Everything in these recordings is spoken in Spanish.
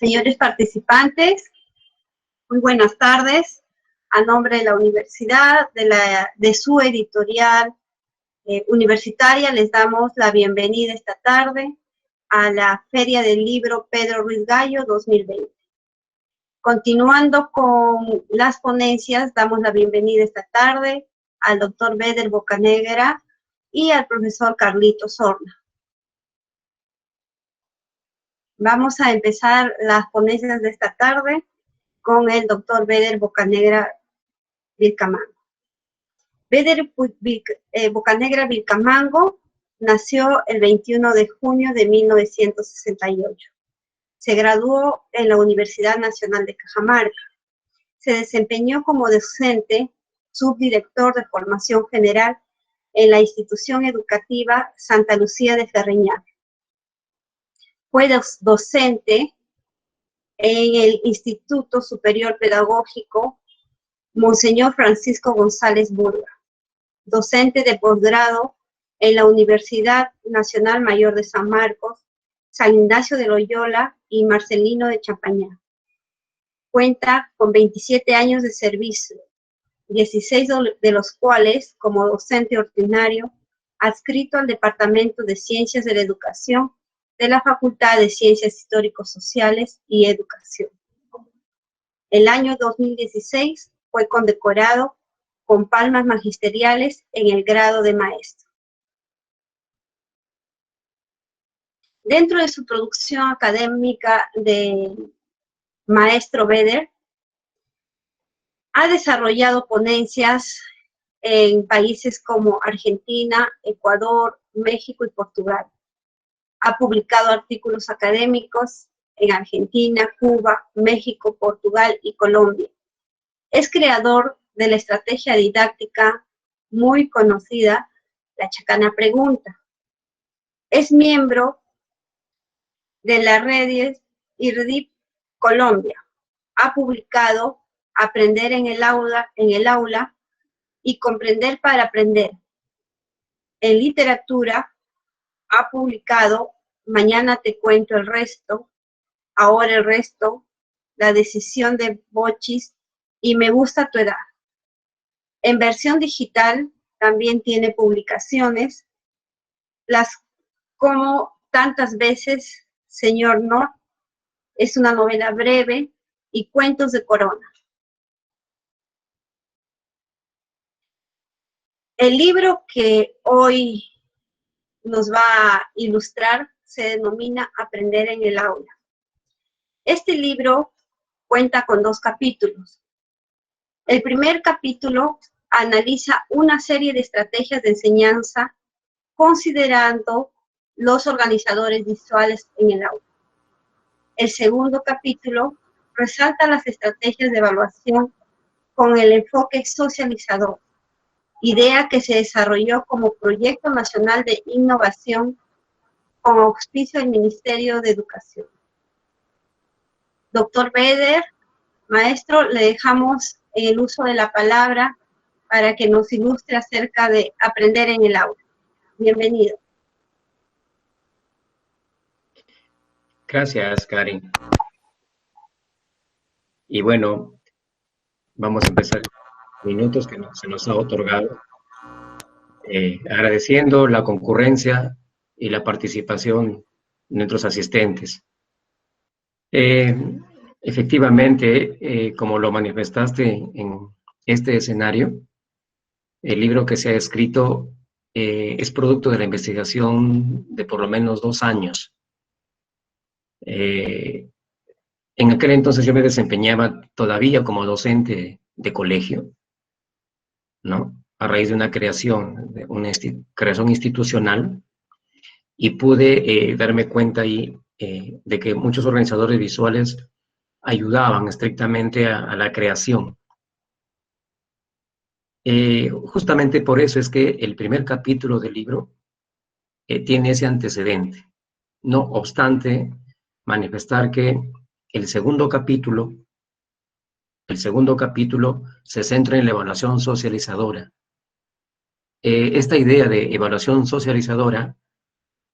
Señores participantes, muy buenas tardes. A nombre de la universidad, de su editorial universitaria, les damos la bienvenida esta tarde a la Feria del Libro Pedro Ruiz Gallo 2020. Continuando con las ponencias, damos la bienvenida esta tarde al doctor Beder Bocanegra y al profesor Carlitos Horna. Vamos a empezar las ponencias de esta tarde con el doctor Beder Bocanegra Vilcamango. Beder Bocanegra Vilcamango nació el 21 de junio de 1968. Se graduó en la Universidad Nacional de Cajamarca. Se desempeñó como docente, subdirector de formación general en la institución educativa Santa Lucía de Ferreñafe. Fue docente en el Instituto Superior Pedagógico Monseñor Francisco González Burga, docente de posgrado en la Universidad Nacional Mayor de San Marcos, San Ignacio de Loyola y Marcelino de Champañá. Cuenta con 27 años de servicio, 16 de los cuales como docente ordinario, adscrito al Departamento de Ciencias de la Educación de la Facultad de Ciencias Histórico-Sociales y Educación. El año 2016 fue condecorado con palmas magisteriales en el grado de maestro. Dentro de su producción académica de maestro Beder, ha desarrollado ponencias en países como Argentina, Ecuador, México y Portugal. Ha publicado artículos académicos en Argentina, Cuba, México, Portugal y Colombia. Es creador de la estrategia didáctica muy conocida, la Chacana Pregunta. Es miembro de la red IRDIP Colombia. Ha publicado Aprender en el aula y Comprender para aprender. En literatura, ha publicado Mañana te cuento el resto, Ahora el resto, La decisión de Bochis y Me gusta tu edad. En versión digital también tiene publicaciones, como Tantas veces, Señor No, es una novela breve, y Cuentos de Corona. El libro que hoy nos va a ilustrar se denomina Aprender en el aula. Este libro cuenta con 2 capítulos. El primer capítulo analiza una serie de estrategias de enseñanza considerando los organizadores visuales en el aula. El segundo capítulo resalta las estrategias de evaluación con el enfoque socializador, idea que se desarrolló como proyecto nacional de innovación con auspicio del Ministerio de Educación. Doctor Beder, maestro, le dejamos el uso de la palabra para que nos ilustre acerca de aprender en el aula. Bienvenido. Gracias, Karin. Y bueno, vamos a empezar minutos que se nos ha otorgado, agradeciendo la concurrencia y la participación de nuestros asistentes. Efectivamente, como lo manifestaste en este escenario, el libro que se ha escrito es producto de la investigación de por lo menos 2 años. En aquel entonces yo me desempeñaba todavía como docente de colegio, ¿no? A raíz de una creación institucional, y pude darme cuenta ahí de que muchos organizadores visuales ayudaban estrictamente a la creación. Justamente por eso es que el primer capítulo del libro tiene ese antecedente. No obstante, manifestar que el segundo capítulo se centra en la evaluación socializadora. Esta idea de evaluación socializadora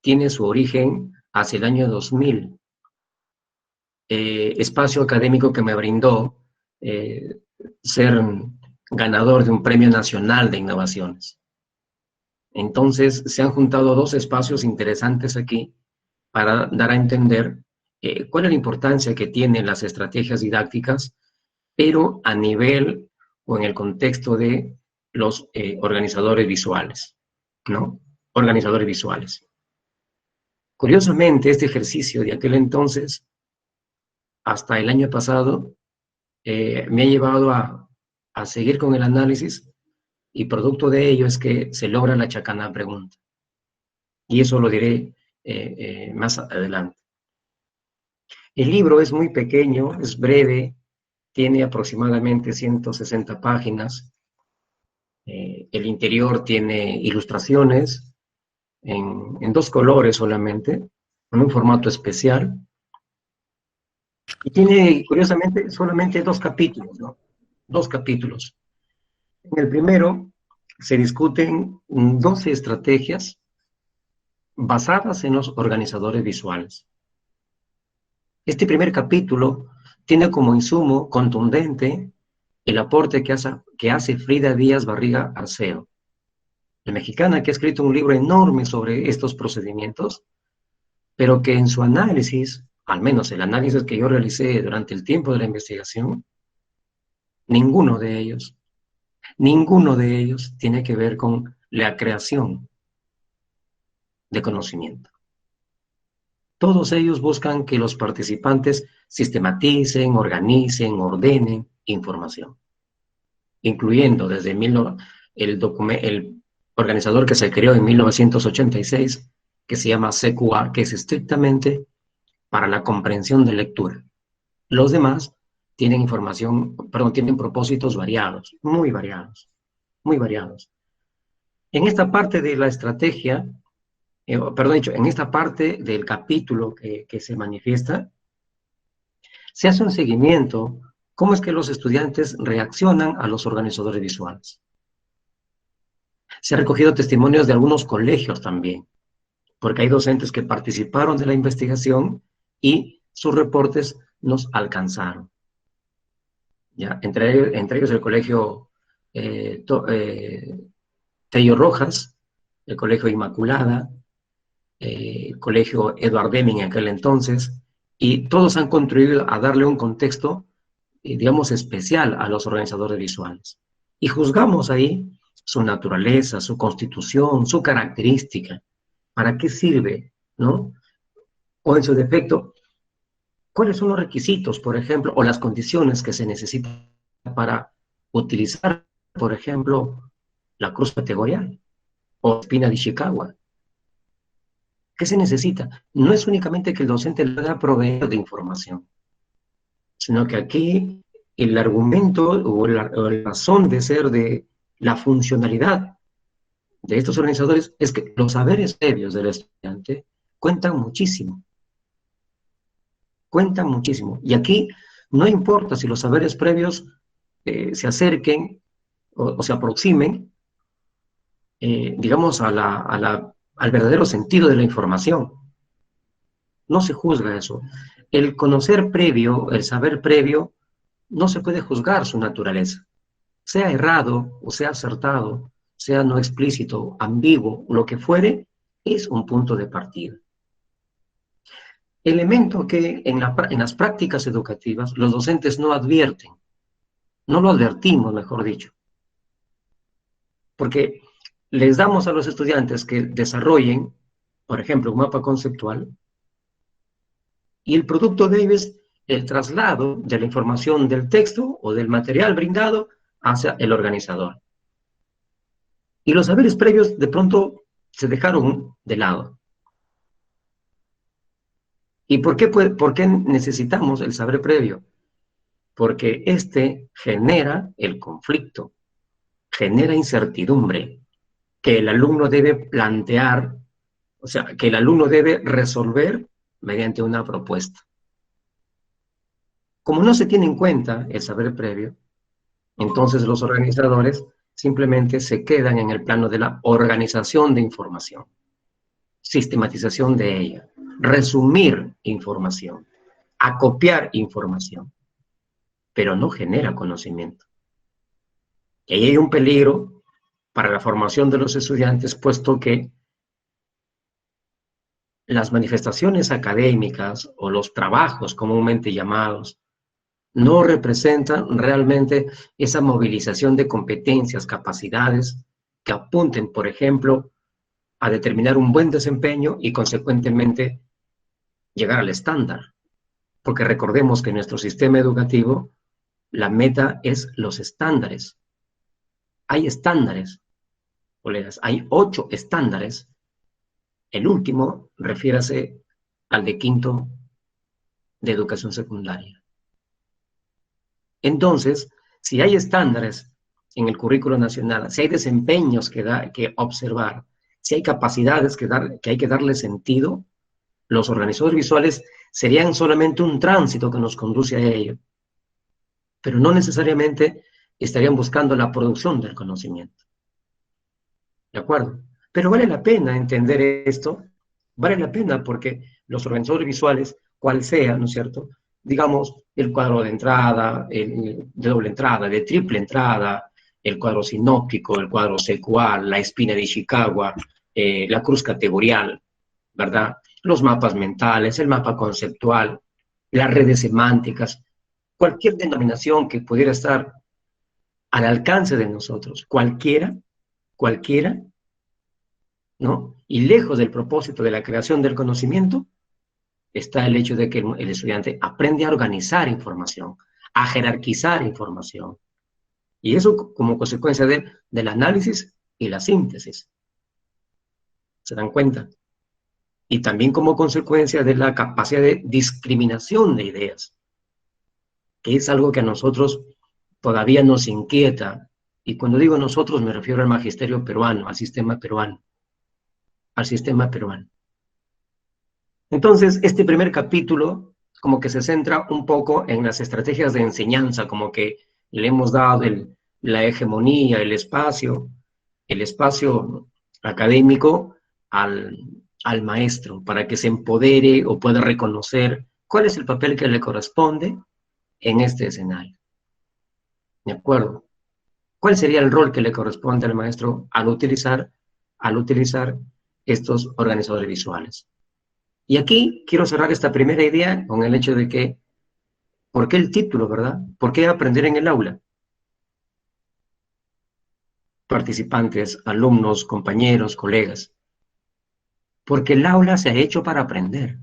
tiene su origen hacia el año 2000, espacio académico que me brindó ser ganador de un premio nacional de innovaciones. Entonces, se han juntado dos espacios interesantes aquí para dar a entender cuál es la importancia que tienen las estrategias didácticas, pero a nivel o en el contexto de los organizadores visuales, ¿no? Organizadores visuales. Curiosamente, este ejercicio de aquel entonces, hasta el año pasado, me ha llevado a seguir con el análisis, y producto de ello es que se logra la chacana pregunta. Y eso lo diré más adelante. El libro es muy pequeño, es breve, tiene aproximadamente 160 páginas. El interior tiene ilustraciones en dos colores solamente, en un formato especial. Y tiene, curiosamente, solamente dos capítulos, ¿no? Dos capítulos. En el primero se discuten 12 estrategias basadas en los organizadores visuales. Este primer capítulo tiene como insumo contundente el aporte que hace Frida Díaz Barriga Arceo, la mexicana que ha escrito un libro enorme sobre estos procedimientos, pero que en su análisis, al menos el análisis que yo realicé durante el tiempo de la investigación, ninguno de ellos tiene que ver con la creación de conocimiento. Todos ellos buscan que los participantes sistematicen, organicen, ordenen información, incluyendo desde el organizador que se creó en 1986, que se llama CQA, que es estrictamente para la comprensión de lectura. Los demás tienen tienen propósitos variados, muy variados, muy variados. En esta parte de la estrategia, en esta parte del capítulo que se manifiesta, se hace un seguimiento, cómo es que los estudiantes reaccionan a los organizadores visuales. Se han recogido testimonios de algunos colegios también, porque hay docentes que participaron de la investigación y sus reportes nos alcanzaron. ¿Ya? Entre ellos el colegio Tello Rojas, el colegio Inmaculada, el colegio Eduard Deming en aquel entonces, y todos han contribuido a darle un contexto, digamos, especial a los organizadores visuales. Y juzgamos ahí su naturaleza, su constitución, su característica, para qué sirve, ¿no? O en su defecto, ¿cuáles son los requisitos, por ejemplo, o las condiciones que se necesitan para utilizar, por ejemplo, la cruz categorial o espina de Ishikawa? ¿Qué se necesita? No es únicamente que el docente le haga proveer de información, sino que aquí el argumento o la razón de ser de la funcionalidad de estos organizadores es que los saberes previos del estudiante cuentan muchísimo. Cuentan muchísimo. Y aquí no importa si los saberes previos se acerquen o se aproximen, digamos, al verdadero sentido de la información. No se juzga eso. El conocer previo, el saber previo, no se puede juzgar su naturaleza. Sea errado o sea acertado, sea no explícito, ambiguo, lo que fuere, es un punto de partida. Elemento que en las prácticas educativas los docentes no advierten, no lo advertimos, mejor dicho. Porque les damos a los estudiantes que desarrollen, por ejemplo, un mapa conceptual, y el producto de ello es el traslado de la información del texto o del material brindado hacia el organizador. Y los saberes previos de pronto se dejaron de lado. ¿Y por qué necesitamos el saber previo? Porque este genera el conflicto, genera incertidumbre, que el alumno debe plantear, o sea, que el alumno debe resolver mediante una propuesta. Como no se tiene en cuenta el saber previo, entonces los organizadores simplemente se quedan en el plano de la organización de información, sistematización de ella, resumir información, a copiar información, pero no genera conocimiento. Y ahí hay un peligro para la formación de los estudiantes, puesto que las manifestaciones académicas o los trabajos comúnmente llamados no representan realmente esa movilización de competencias, capacidades que apunten, por ejemplo, a determinar un buen desempeño y consecuentemente llegar al estándar. Porque recordemos que en nuestro sistema educativo la meta es los estándares. Hay estándares, colegas, hay 8 estándares. El último, refiérase al de quinto de educación secundaria. Entonces, si hay estándares en el currículo nacional, si hay desempeños que observar, si hay capacidades que hay que darle sentido, los organizadores visuales serían solamente un tránsito que nos conduce a ello, pero no necesariamente estarían buscando la producción del conocimiento. ¿De acuerdo? Pero vale la pena entender esto, vale la pena porque los organizadores visuales, cual sea, ¿no es cierto?, digamos, el cuadro de entrada, de doble entrada, de triple entrada, el cuadro sinóptico, el cuadro secual, la espina de Ishikawa, la cruz categorial, ¿verdad? Los mapas mentales, el mapa conceptual, las redes semánticas, cualquier denominación que pudiera estar al alcance de nosotros, cualquiera, ¿no? Y lejos del propósito de la creación del conocimiento, está el hecho de que el estudiante aprende a organizar información, a jerarquizar información. Y eso como consecuencia del análisis y la síntesis. ¿Se dan cuenta? Y también como consecuencia de la capacidad de discriminación de ideas, que es algo que a nosotros todavía nos inquieta. Y cuando digo nosotros me refiero al magisterio peruano, al sistema peruano. Entonces, este primer capítulo como que se centra un poco en las estrategias de enseñanza, como que le hemos dado la hegemonía, el espacio académico al maestro, para que se empodere o pueda reconocer cuál es el papel que le corresponde en este escenario. ¿De acuerdo? ¿Cuál sería el rol que le corresponde al maestro al utilizar estos organizadores visuales? Y aquí quiero cerrar esta primera idea con el hecho de que, ¿por qué el título, verdad? ¿Por qué aprender en el aula? Participantes, alumnos, compañeros, colegas. Porque el aula se ha hecho para aprender.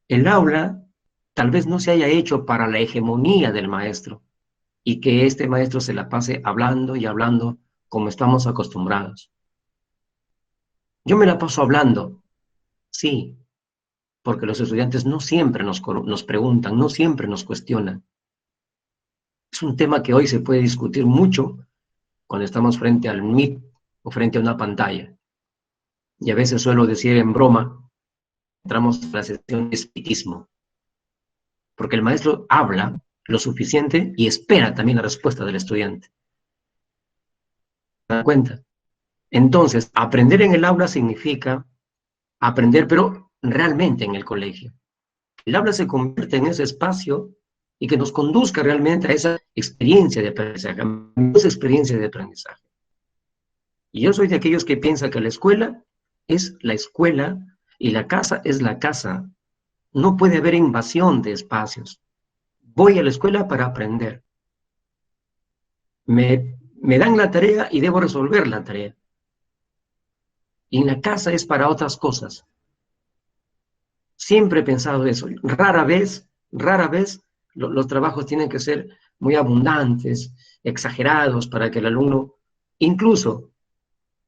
El aula tal vez no se haya hecho para la hegemonía del maestro y que este maestro se la pase hablando y hablando como estamos acostumbrados. Yo me la paso hablando, sí, porque los estudiantes no siempre nos preguntan, no siempre nos cuestionan. Es un tema que hoy se puede discutir mucho cuando estamos frente al Meet o frente a una pantalla. Y a veces suelo decir en broma, entramos a la sesión de espiritismo, porque el maestro habla lo suficiente y espera también la respuesta del estudiante. ¿Se dan cuenta? Entonces, aprender en el aula significa aprender, pero realmente en el colegio. El aula se convierte en ese espacio y que nos conduzca realmente a esa experiencia de aprendizaje, Y yo soy de aquellos que piensan que la escuela es la escuela y la casa es la casa. No puede haber invasión de espacios. Voy a la escuela para aprender. Me dan la tarea y debo resolver la tarea. Y en la casa es para otras cosas. Siempre he pensado eso. Rara vez, los trabajos tienen que ser muy abundantes, exagerados, para que el alumno, incluso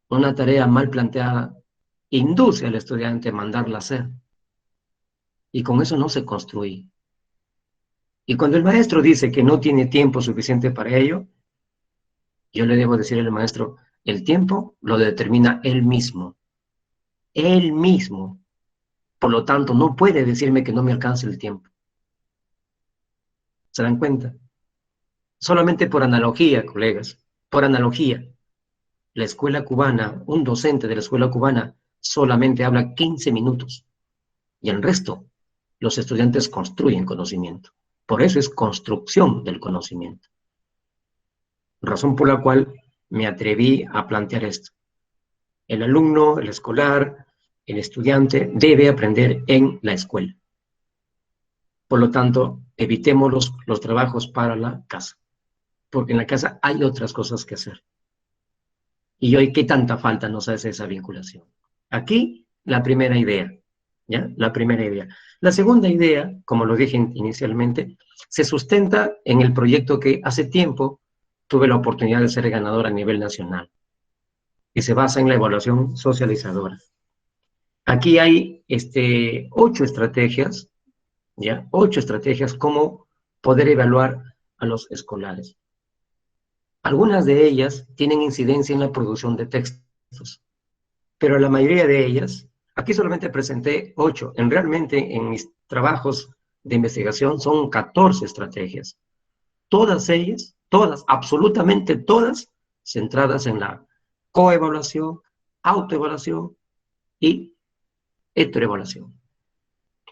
una tarea mal planteada, induce al estudiante a mandarla a hacer. Y con eso no se construye. Y cuando el maestro dice que no tiene tiempo suficiente para ello, yo le debo decir al maestro, el tiempo lo determina él mismo. Él mismo. Por lo tanto, no puede decirme que no me alcance el tiempo. ¿Se dan cuenta? Solamente por analogía, colegas, por analogía. La escuela cubana, un docente de la escuela cubana, solamente habla 15 minutos. Y el resto los estudiantes construyen conocimiento. Por eso es construcción del conocimiento. Razón por la cual me atreví a plantear esto. El alumno, el escolar, el estudiante debe aprender en la escuela. Por lo tanto, evitemos los trabajos para la casa, porque en la casa hay otras cosas que hacer. Y hoy, ¿qué tanta falta nos hace esa vinculación? Aquí, la primera idea, ¿ya? La primera idea. La segunda idea, como lo dije inicialmente, se sustenta en el proyecto que hace tiempo tuve la oportunidad de ser ganador a nivel nacional, y se basa en la evaluación socializadora. Aquí hay 8 estrategias, ¿ya? 8 estrategias cómo poder evaluar a los escolares. Algunas de ellas tienen incidencia en la producción de textos, pero la mayoría de ellas, aquí solamente presenté 8, realmente en mis trabajos de investigación son 14 estrategias. Todas ellas, todas, absolutamente todas, centradas en la coevaluación, autoevaluación y heteroevaluación.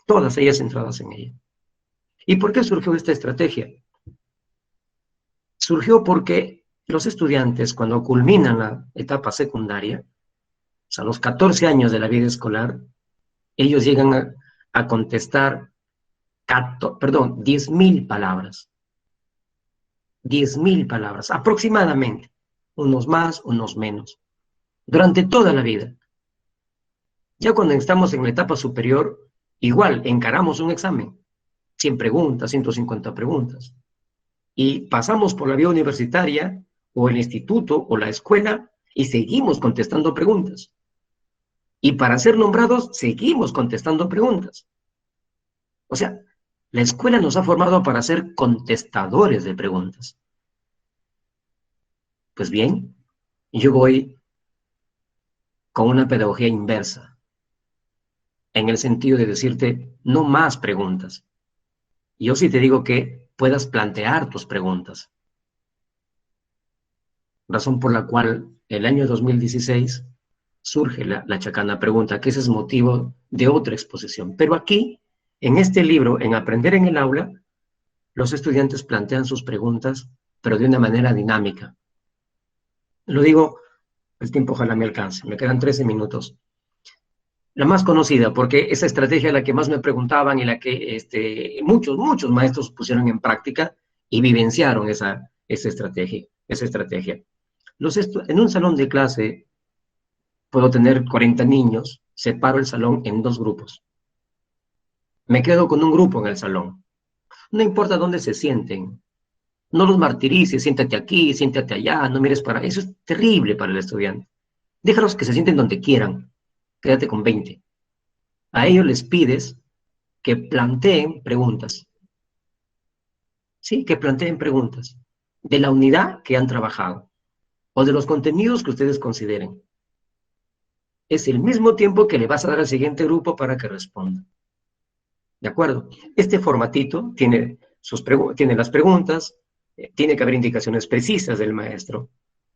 Todas ellas centradas en ella. ¿Y por qué surgió esta estrategia? Surgió porque los estudiantes, cuando culminan la etapa secundaria, o sea, a los 14 años de la vida escolar, ellos llegan a contestar 10.000 palabras. 10.000 palabras, aproximadamente. Unos más, unos menos. Durante toda la vida. Ya cuando estamos en la etapa superior, igual encaramos un examen. 100 preguntas, 150 preguntas. Y pasamos por la vía universitaria, o el instituto, o la escuela, y seguimos contestando preguntas. Y para ser nombrados, seguimos contestando preguntas. O sea, la escuela nos ha formado para ser contestadores de preguntas. Pues bien, yo voy con una pedagogía inversa, en el sentido de decirte, no más preguntas. Yo sí te digo que puedas plantear tus preguntas. Razón por la cual el año 2016 surge la Chacana Pregunta, que ese es motivo de otra exposición. Pero aquí, en este libro, en Aprender en el Aula, los estudiantes plantean sus preguntas, pero de una manera dinámica. Lo digo, el tiempo ojalá me alcance, me quedan 13 minutos. La más conocida, porque esa estrategia es la que más me preguntaban y la que muchos maestros pusieron en práctica y vivenciaron esa estrategia. En un salón de clase puedo tener 40 niños, separo el salón en 2 grupos. Me quedo con un grupo en el salón. No importa dónde se sienten. No los martirices, siéntate aquí, siéntate allá, no mires para... Eso es terrible para el estudiante. Déjalos que se sienten donde quieran. Quédate con 20. A ellos les pides que planteen preguntas. Sí, que planteen preguntas de la unidad que han trabajado o de los contenidos que ustedes consideren. Es el mismo tiempo que le vas a dar al siguiente grupo para que responda. ¿De acuerdo? Este formatito tiene las preguntas, tiene que haber indicaciones precisas del maestro,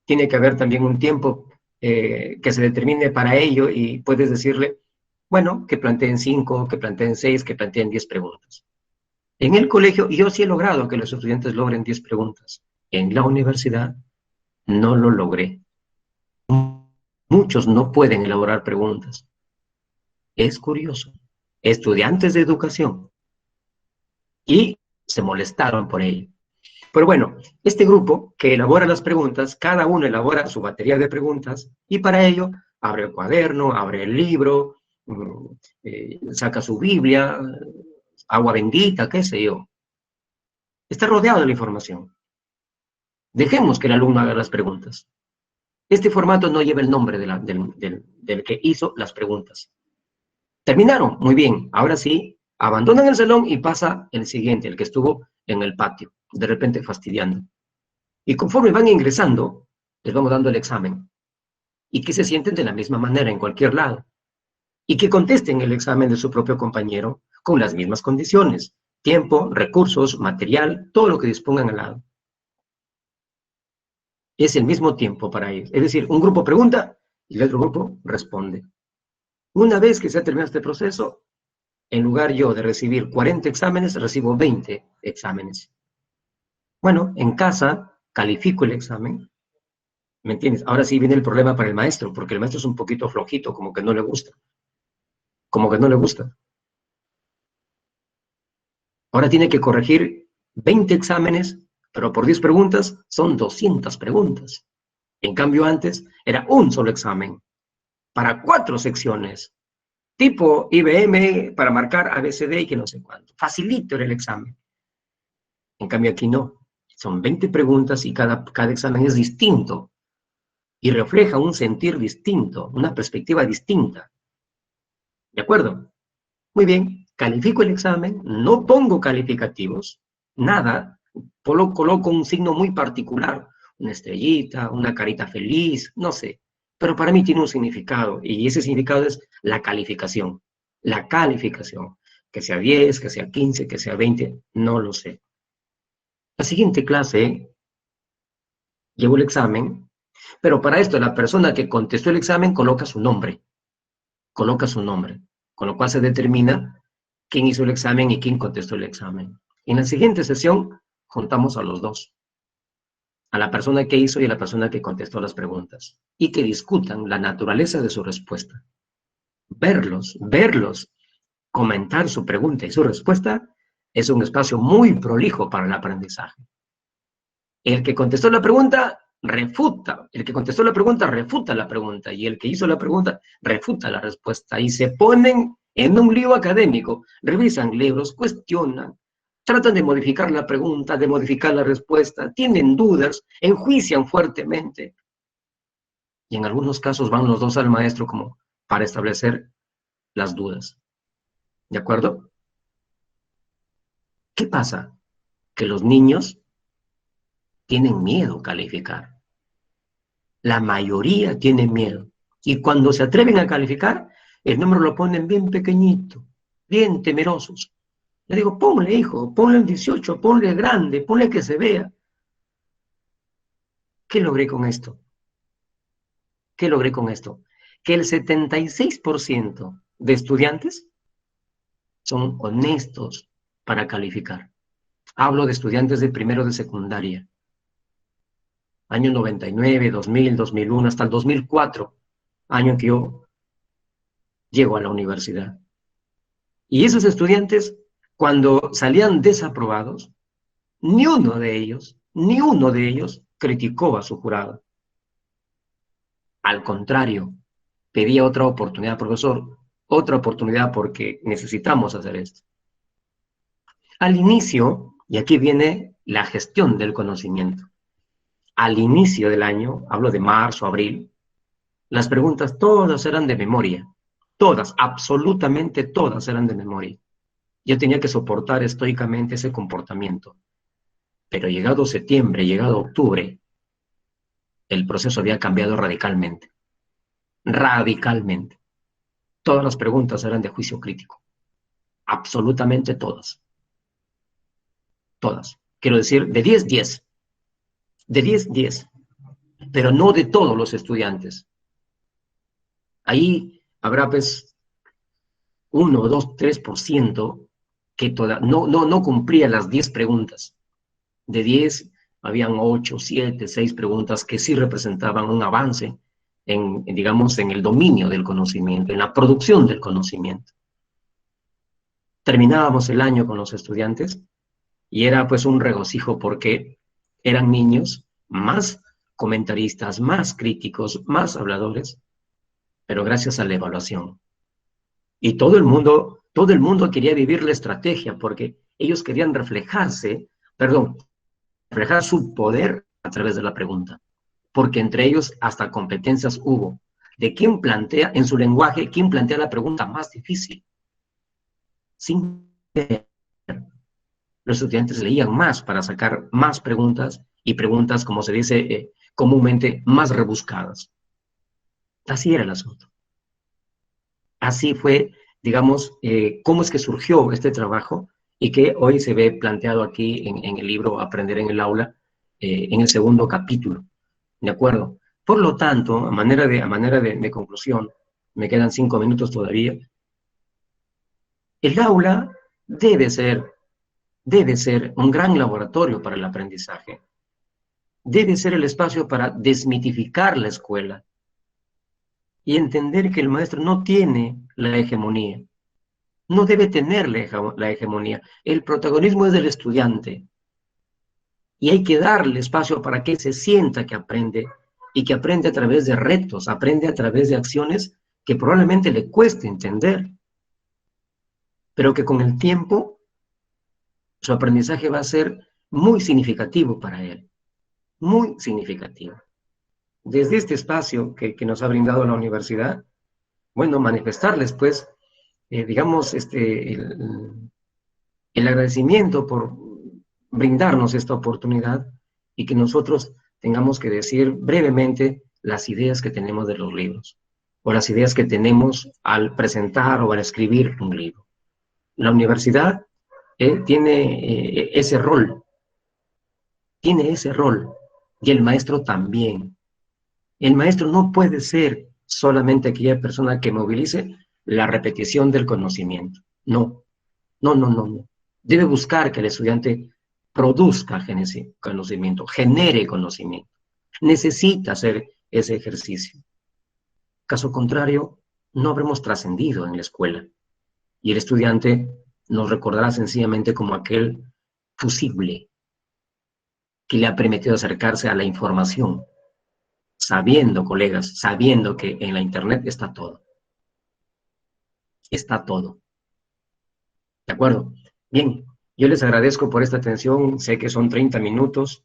tiene que haber también un tiempo que se determine para ello y puedes decirle, bueno, que planteen 5, que planteen 6, que planteen 10 preguntas. En el colegio, yo sí he logrado que los estudiantes logren 10 preguntas. En la universidad, no lo logré. Muchos no pueden elaborar preguntas. Es curioso. Estudiantes de educación. Y se molestaron por ello. Pero bueno, este grupo que elabora las preguntas, cada uno elabora su batería de preguntas y para ello abre el cuaderno, abre el libro, saca su Biblia, agua bendita, qué sé yo. Está rodeado de la información. Dejemos que el alumno haga las preguntas. Este formato no lleva el nombre del que hizo las preguntas. Terminaron, muy bien. Ahora sí, abandonan el salón y pasa el siguiente, el que estuvo en el patio, de repente fastidiando. Y conforme van ingresando, les vamos dando el examen. Y que se sienten de la misma manera en cualquier lado. Y que contesten el examen de su propio compañero con las mismas condiciones. Tiempo, recursos, material, todo lo que dispongan al lado. Es el mismo tiempo para ellos. Es decir, un grupo pregunta y el otro grupo responde. Una vez que se ha terminado este proceso, En lugar yo de recibir 40 exámenes, recibo 20 exámenes. Bueno, en casa califico el examen, ¿me entiendes? Ahora sí viene el problema para el maestro, porque el maestro es un poquito flojito, como que no le gusta, como que no le gusta. Ahora tiene que corregir 20 exámenes, pero por 10 preguntas son 200 preguntas. En cambio antes era un solo examen, para 4 secciones, tipo IBM, para marcar ABCD y que no sé cuánto. Facilito era el examen. En cambio aquí no. Son 20 preguntas y cada examen es distinto y refleja un sentir distinto, una perspectiva distinta. ¿De acuerdo? Muy bien, califico el examen, no pongo calificativos, nada, coloco un signo muy particular, una estrellita, una carita feliz, no sé, pero para mí tiene un significado y ese significado es la calificación, que sea 10, que sea 15, que sea 20, no lo sé. La siguiente clase, llevo el examen, pero para esto la persona que contestó el examen coloca su nombre, con lo cual se determina quién hizo el examen y quién contestó el examen. En la siguiente sesión, juntamos a los dos, a la persona que hizo y a la persona que contestó las preguntas, y que discutan la naturaleza de su respuesta. Verlos, comentar su pregunta y su respuesta es un espacio muy prolijo para el aprendizaje. El que contestó la pregunta refuta, la pregunta, y el que hizo la pregunta refuta la respuesta, y se ponen en un lío académico, revisan libros, cuestionan, tratan de modificar la pregunta, de modificar la respuesta, tienen dudas, enjuician fuertemente, y en algunos casos van los dos al maestro como para establecer las dudas. ¿De acuerdo? ¿Qué pasa? Que los niños tienen miedo a calificar. La mayoría tiene miedo. Y cuando se atreven a calificar, el número lo ponen bien pequeñito, bien temerosos. Le digo, ponle, hijo, ponle el 18, ponle grande, ponle que se vea. ¿Qué logré con esto? ¿Qué logré con esto? Que el 76% de estudiantes son honestos para calificar. Hablo de estudiantes de primero de secundaria. Año 99, 2000, 2001, hasta el 2004, año en que yo llego a la universidad. Y esos estudiantes, cuando salían desaprobados, ni uno de ellos criticó a su jurado. Al contrario, pedía otra oportunidad, profesor, otra oportunidad porque necesitamos hacer esto. Al inicio, y aquí viene la gestión del conocimiento, al inicio del año, hablo de marzo, abril, las preguntas todas eran de memoria, todas, absolutamente todas eran de memoria. Yo tenía que soportar estoicamente ese comportamiento. Pero llegado septiembre, llegado octubre, el proceso había cambiado radicalmente. Radicalmente. Todas las preguntas eran de juicio crítico. Absolutamente todas. Todas. Quiero decir, de 10, 10. De 10, 10. Pero no de todos los estudiantes. Ahí habrá pues 1, 2, 3% que no cumplía las 10 preguntas. De 10, habían 8, 7, 6 preguntas que sí representaban un avance digamos, en el dominio del conocimiento, en la producción del conocimiento. Terminábamos el año con los estudiantes y era pues un regocijo porque eran niños más comentaristas, más críticos, más habladores, pero gracias a la evaluación. Y todo el mundo quería vivir la estrategia porque ellos querían reflejar su poder a través de la pregunta, porque entre ellos hasta competencias hubo, de quién plantea, en su lenguaje, quién plantea la pregunta más difícil. Sin ver, los estudiantes leían más para sacar más preguntas, y preguntas, como se dice comúnmente, más rebuscadas. Así era el asunto. Así fue, digamos, cómo es que surgió este trabajo, y que hoy se ve planteado aquí en el libro Aprender en el Aula, en el segundo capítulo. ¿De acuerdo? Por lo tanto, a manera de conclusión, me quedan 5 minutos todavía, El aula debe ser un gran laboratorio para el aprendizaje. Debe ser el espacio para desmitificar la escuela y entender que el maestro no tiene la hegemonía. No debe tener la hegemonía. El protagonismo es del estudiante. Y hay que darle espacio para que se sienta que aprende, y que aprende a través de retos, aprende a través de acciones que probablemente le cueste entender, pero que con el tiempo su aprendizaje va a ser muy significativo para él, muy significativo. Desde este espacio que nos ha brindado la universidad, bueno, manifestarles pues, digamos, el agradecimiento por brindarnos esta oportunidad y que nosotros tengamos que decir brevemente las ideas que tenemos de los libros o las ideas que tenemos al presentar o al escribir un libro. La universidad tiene ese rol, y el maestro también. El maestro no puede ser solamente aquella persona que movilice la repetición del conocimiento. No. Debe buscar que el estudiante produzca conocimiento, genere conocimiento. Necesita hacer ese ejercicio. Caso contrario, no habremos trascendido en la escuela. Y el estudiante nos recordará sencillamente como aquel fusible que le ha permitido acercarse a la información, sabiendo, colegas, sabiendo que en la internet está todo. Está todo. ¿De acuerdo? Bien, yo les agradezco por esta atención. Sé que son 30 minutos,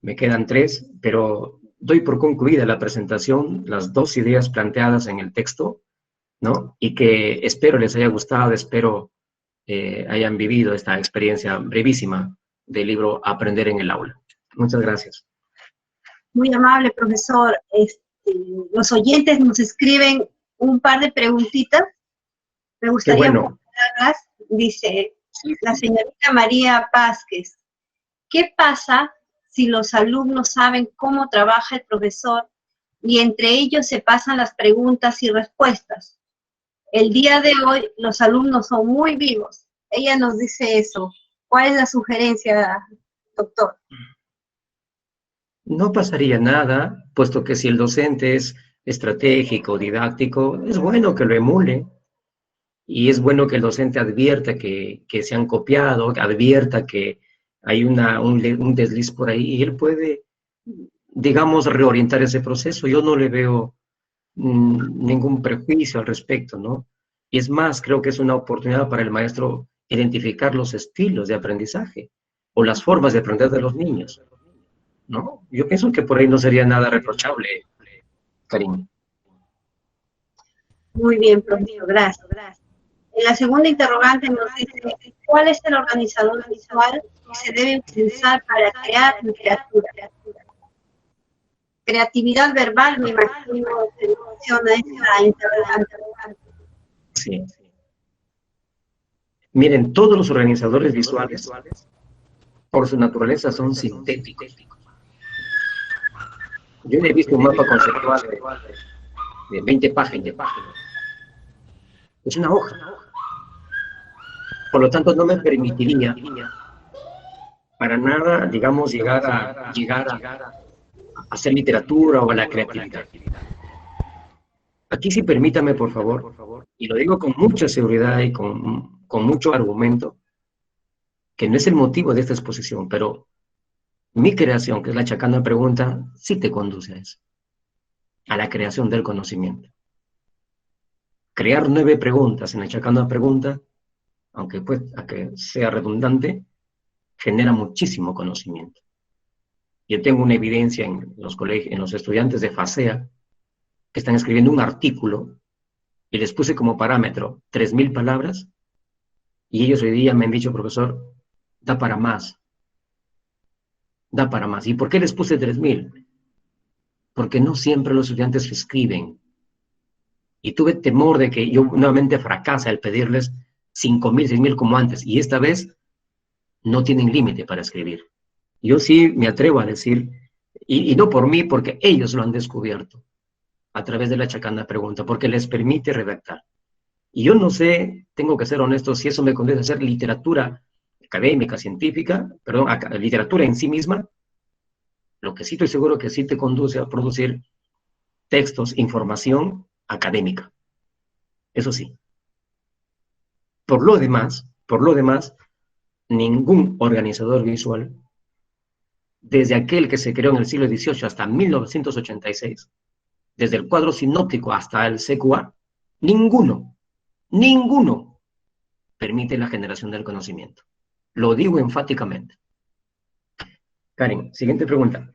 me quedan 3, pero doy por concluida la presentación, las 2 ideas planteadas en el texto, ¿no? Y que espero les haya gustado, espero hayan vivido esta experiencia brevísima del libro Aprender en el Aula. Muchas gracias. Muy amable, profesor. Los oyentes nos escriben un par de preguntitas. Me gustaría contestarlas. Dice la señorita María Vázquez: ¿qué pasa si los alumnos saben cómo trabaja el profesor y entre ellos se pasan las preguntas y respuestas? El día de hoy los alumnos son muy vivos. Ella nos dice eso. ¿Cuál es la sugerencia, doctor? No pasaría nada, puesto que si el docente es estratégico, didáctico, es bueno que lo emule. Y es bueno que el docente advierta que se han copiado, advierta que hay un desliz por ahí, y él puede, digamos, reorientar ese proceso. Yo no le veo ningún prejuicio al respecto, ¿no? Y es más, creo que es una oportunidad para el maestro identificar los estilos de aprendizaje o las formas de aprender de los niños, ¿no? Yo pienso que por ahí no sería nada reprochable, Karim. Muy bien, profesor, gracias. En la segunda interrogante nos dice: ¿cuál es el organizador visual que se debe utilizar para crear literatura? Creatividad verbal, me imagino que funciona esa interrogante. Sí. Miren, todos los organizadores visuales, por su naturaleza, son sintéticos. Yo he visto un mapa conceptual de 20 páginas. Es una hoja. Por lo tanto, no me permitiría para nada, digamos, llegar a hacer literatura o a la creatividad. Aquí sí, permítame, por favor, y lo digo con mucha seguridad y con mucho argumento, que no es el motivo de esta exposición, pero mi creación, que es la Chacana Pregunta, sí te conduce a eso, a la creación del conocimiento. Crear 9 preguntas en la Chacana Pregunta, aunque sea redundante, genera muchísimo conocimiento. Yo tengo una evidencia en los colegios, en los estudiantes de FASEA, que están escribiendo un artículo, y les puse como parámetro 3.000 palabras, y ellos hoy día me han dicho: profesor, da para más. Da para más. ¿Y por qué les puse 3.000? Porque no siempre los estudiantes escriben. Y tuve temor de que yo nuevamente fracase al pedirles 5.000, 6.000 como antes, y esta vez no tienen límite para escribir. Yo sí me atrevo a decir, y no por mí, porque ellos lo han descubierto a través de la Chacana Pregunta, porque les permite redactar. Y yo no sé, tengo que ser honesto, si eso me conduce a hacer literatura académica, científica, perdón, literatura en sí misma. Lo que sí estoy seguro que sí te conduce a producir textos, información académica. Eso sí. Por lo demás, ningún organizador visual, desde aquel que se creó en el siglo XVIII hasta 1986, desde el cuadro sinóptico hasta el CQA, ninguno permite la generación del conocimiento. Lo digo enfáticamente. Karen, siguiente pregunta.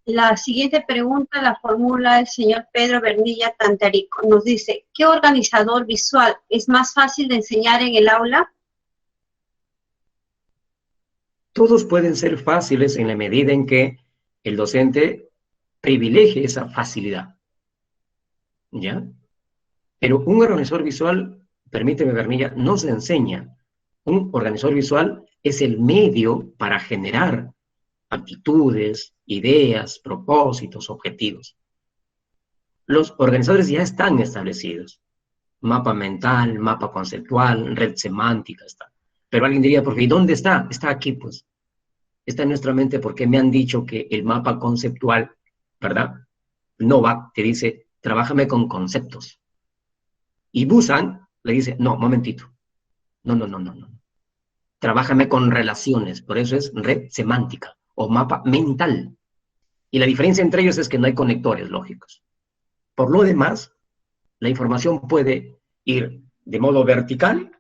La siguiente pregunta la formula el señor Pedro Bernilla Tantarico. Nos dice, ¿qué organizador visual es más fácil de enseñar en el aula? Todos pueden ser fáciles en la medida en que el docente privilegie esa facilidad. ¿Ya? Pero un organizador visual, permíteme, Bernilla, no se enseña. Un organizador visual es el medio para generar actitudes, ideas, propósitos, objetivos. Los organizadores ya están establecidos. Mapa mental, mapa conceptual, red semántica, está. Pero alguien diría, ¿por qué? ¿Y dónde está? Está aquí, pues. Está en nuestra mente porque me han dicho que el mapa conceptual, ¿verdad? No va, te dice, trabájame con conceptos. Y Busan le dice, no, momentito. No. Trabájame con relaciones. Por eso es red semántica o mapa mental. Y la diferencia entre ellos es que no hay conectores lógicos. Por lo demás, la información puede ir de modo vertical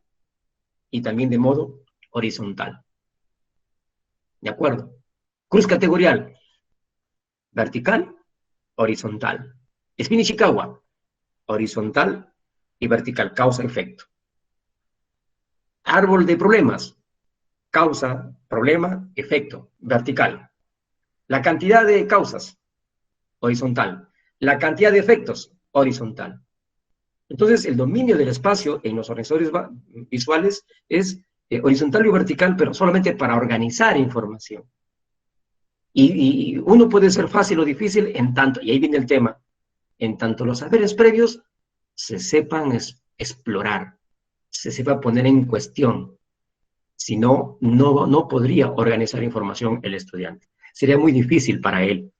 y también de modo horizontal. ¿De acuerdo? Cruz categorial, vertical, horizontal. Spin Ishikawa, horizontal y vertical, causa-efecto. Árbol de problemas, causa, problema, efecto, vertical. La cantidad de causas, horizontal. La cantidad de efectos, horizontal. Entonces, el dominio del espacio en los organizadores visuales es horizontal y vertical, pero solamente para organizar información. Y uno puede ser fácil o difícil en tanto, y ahí viene el tema, en tanto los saberes previos se sepan explorar, se sepa poner en cuestión. Si no, no podría organizar información el estudiante. Sería muy difícil para él.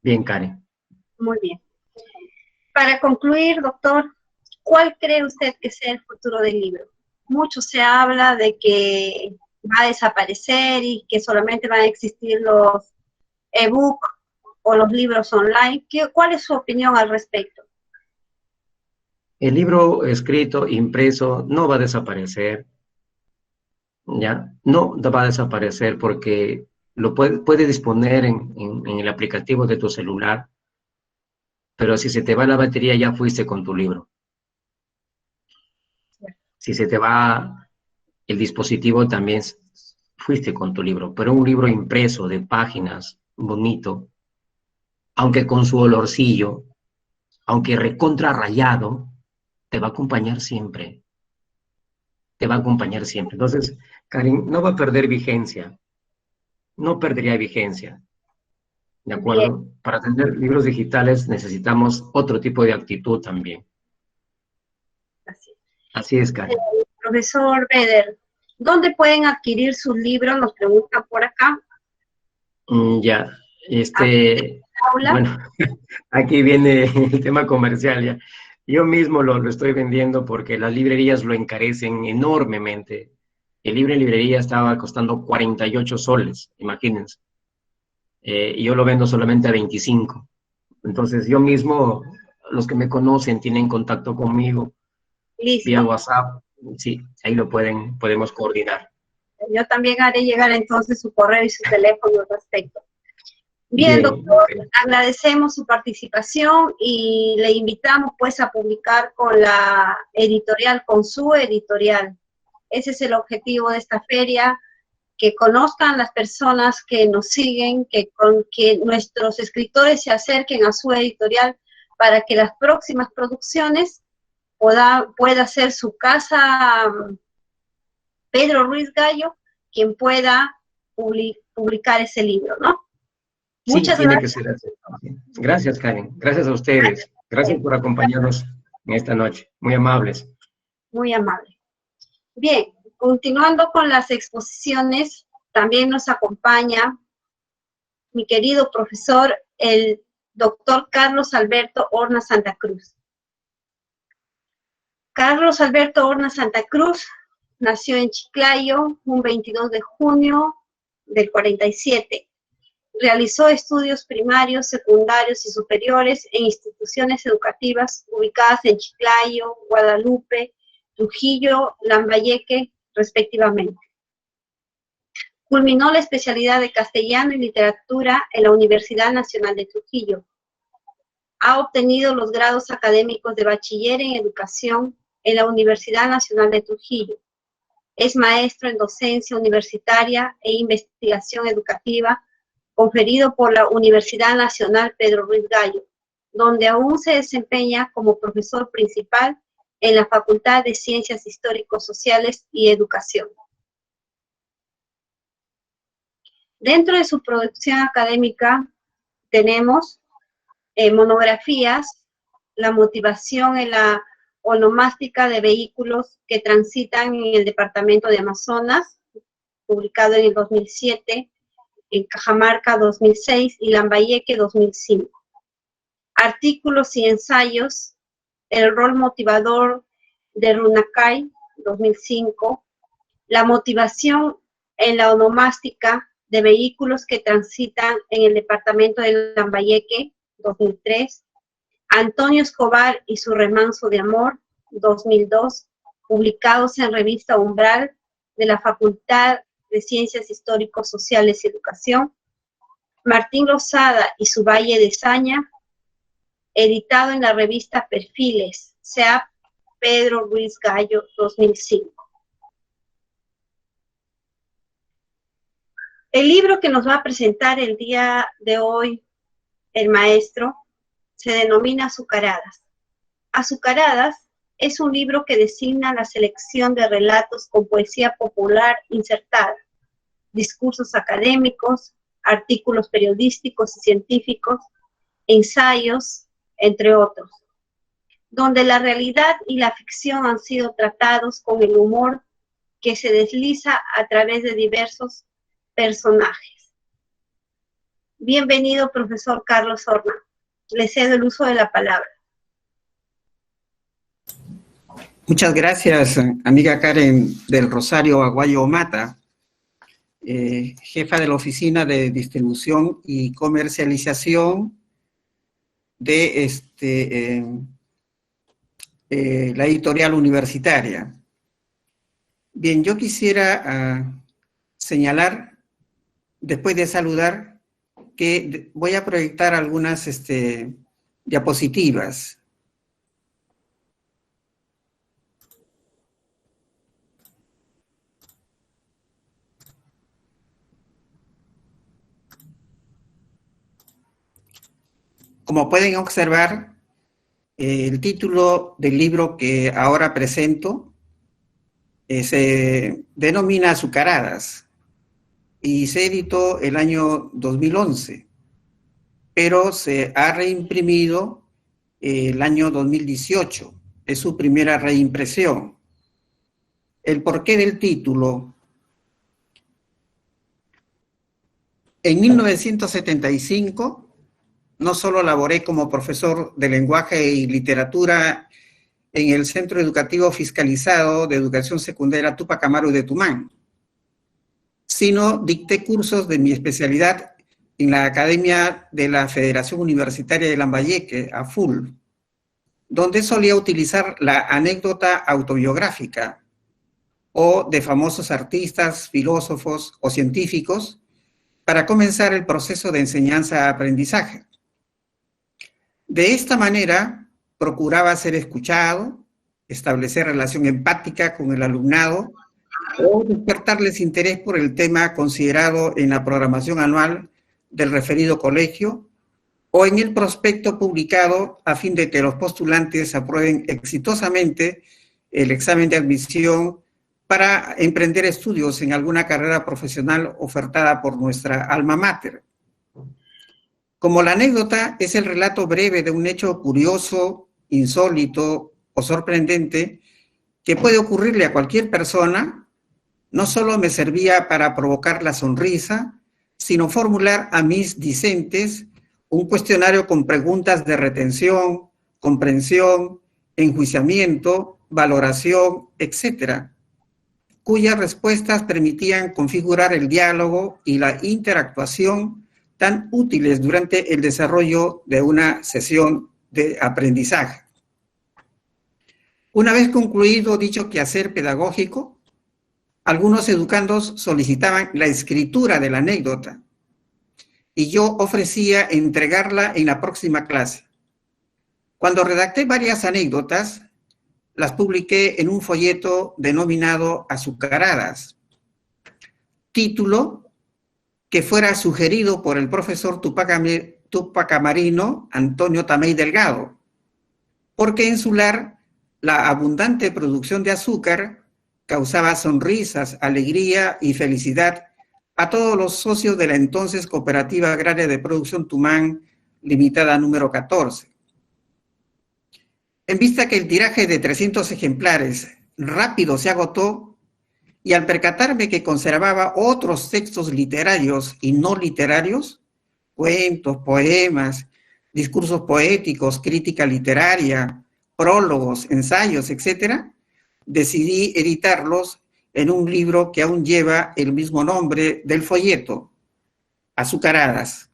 Bien, Karen. Muy bien. Para concluir, doctor, ¿cuál cree usted que sea el futuro del libro? Mucho se habla de que va a desaparecer y que solamente van a existir los ebook o los libros online. ¿Cuál es su opinión al respecto? El libro escrito, impreso, no va a desaparecer, ¿ya? No va a desaparecer porque lo puede disponer en el aplicativo de tu celular, pero si se te va la batería ya fuiste con tu libro. Si se te va el dispositivo también fuiste con tu libro, pero un libro impreso de páginas, bonito, aunque con su olorcillo, aunque recontra rayado, te va a acompañar siempre. Te va a acompañar siempre. Entonces, Karin, no va a perder vigencia. No perdería vigencia. ¿De acuerdo? Bien. Para tener libros digitales necesitamos otro tipo de actitud también. Así. Así es, Karin. Profesor Beder, ¿dónde pueden adquirir sus libros? Nos preguntan por acá. Ya, ¿Aula? bueno, aquí viene el tema comercial ya. Yo mismo lo estoy vendiendo porque las librerías lo encarecen enormemente. El libro en librería estaba costando 48 soles, imagínense. Y yo lo vendo solamente a 25. Entonces yo mismo, los que me conocen, tienen contacto conmigo vía Listo. WhatsApp. Sí, ahí podemos coordinar. Yo también haré llegar entonces su correo y su teléfono al respecto. Bien, Bien, doctor, okay. agradecemos su participación y le invitamos pues a publicar con la editorial, con su editorial. Ese es el objetivo de esta feria, que conozcan las personas que nos siguen, que nuestros escritores se acerquen a su editorial para que las próximas producciones pueda ser su casa Pedro Ruiz Gallo quien pueda publicar ese libro, ¿no? Sí, Muchas tiene que gracias. ser así. Gracias, Karen. Gracias a ustedes. Gracias por acompañarnos en esta noche. Muy amables. Muy amable. Bien, continuando con las exposiciones, también nos acompaña mi querido profesor, el doctor Carlos Alberto Horna Santa Cruz. Carlos Alberto Horna Santa Cruz nació en Chiclayo un 22 de junio del 47. Realizó estudios primarios, secundarios y superiores en instituciones educativas ubicadas en Chiclayo, Guadalupe, Trujillo, Lambayeque, respectivamente. Culminó la especialidad de Castellano y Literatura en la Universidad Nacional de Trujillo. Ha obtenido los grados académicos de Bachiller en Educación en la Universidad Nacional de Trujillo. Es maestro en docencia universitaria e investigación educativa, conferido por la Universidad Nacional Pedro Ruiz Gallo, donde aún se desempeña como profesor principal en la Facultad de Ciencias Histórico-Sociales y Educación. Dentro de su producción académica tenemos monografías, la motivación en la onomástica de vehículos que transitan en el departamento de Amazonas, publicado en el 2007, en Cajamarca 2006 y Lambayeque 2005. Artículos y ensayos, el rol motivador de Runacay 2005, la motivación en la onomástica de vehículos que transitan en el departamento de Lambayeque 2003, Antonio Escobar y su remanso de amor 2002, publicados en revista Umbral de la Facultad de Ciencias Históricos Sociales y Educación, Martín Lozada y su Valle de Saña, editado en la revista Perfiles, CEAP Pedro Ruiz Gallo 2005. El libro que nos va a presentar el día de hoy el maestro se denomina Azucaradas. Azucaradas es un libro que designa la selección de relatos con poesía popular insertada, discursos académicos, artículos periodísticos y científicos, ensayos, entre otros, donde la realidad y la ficción han sido tratados con el humor que se desliza a través de diversos personajes. Bienvenido, profesor Carlos Horna. Le cedo el uso de la palabra. Muchas gracias, amiga Karen del Rosario Aguayo Mata, jefa de la Oficina de Distribución y Comercialización de la editorial universitaria. Bien, yo quisiera señalar, después de saludar, que voy a proyectar algunas diapositivas. Como pueden observar, el título del libro que ahora presento se denomina Azucaradas y se editó el año 2011, pero se ha reimprimido el año 2018. Es su primera reimpresión. El porqué del título. En 1975, no solo laboré como profesor de lenguaje y literatura en el Centro Educativo Fiscalizado de Educación Secundaria Tupac Amaru de Tumán, sino dicté cursos de mi especialidad en la Academia de la Federación Universitaria de Lambayeque, AFUL, donde solía utilizar la anécdota autobiográfica o de famosos artistas, filósofos o científicos para comenzar el proceso de enseñanza-aprendizaje. De esta manera, procuraba ser escuchado, establecer relación empática con el alumnado o despertarles interés por el tema considerado en la programación anual del referido colegio o en el prospecto publicado a fin de que los postulantes aprueben exitosamente el examen de admisión para emprender estudios en alguna carrera profesional ofertada por nuestra alma mater. Como la anécdota es el relato breve de un hecho curioso, insólito o sorprendente que puede ocurrirle a cualquier persona, no solo me servía para provocar la sonrisa, sino formular a mis discentes un cuestionario con preguntas de retención, comprensión, enjuiciamiento, valoración, etc., cuyas respuestas permitían configurar el diálogo y la interactuación tan útiles durante el desarrollo de una sesión de aprendizaje. Una vez concluido dicho quehacer pedagógico, algunos educandos solicitaban la escritura de la anécdota y yo ofrecía entregarla en la próxima clase. Cuando redacté varias anécdotas, las publiqué en un folleto denominado Azucaradas, título que fuera sugerido por el profesor tupacamarino Antonio Tamey Delgado, porque en su lar la abundante producción de azúcar causaba sonrisas, alegría y felicidad a todos los socios de la entonces Cooperativa Agraria de Producción Tumán, limitada número 14. En vista que el tiraje de 300 ejemplares rápido se agotó, y al percatarme que conservaba otros textos literarios y no literarios, cuentos, poemas, discursos poéticos, crítica literaria, prólogos, ensayos, etc., decidí editarlos en un libro que aún lleva el mismo nombre del folleto, Azucaradas.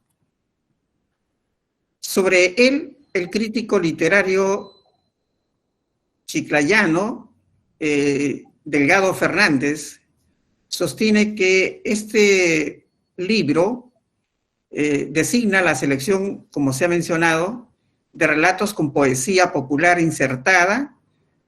Sobre él, el crítico literario chiclayano, Delgado Fernández, sostiene que este libro designa la selección, como se ha mencionado, de relatos con poesía popular insertada,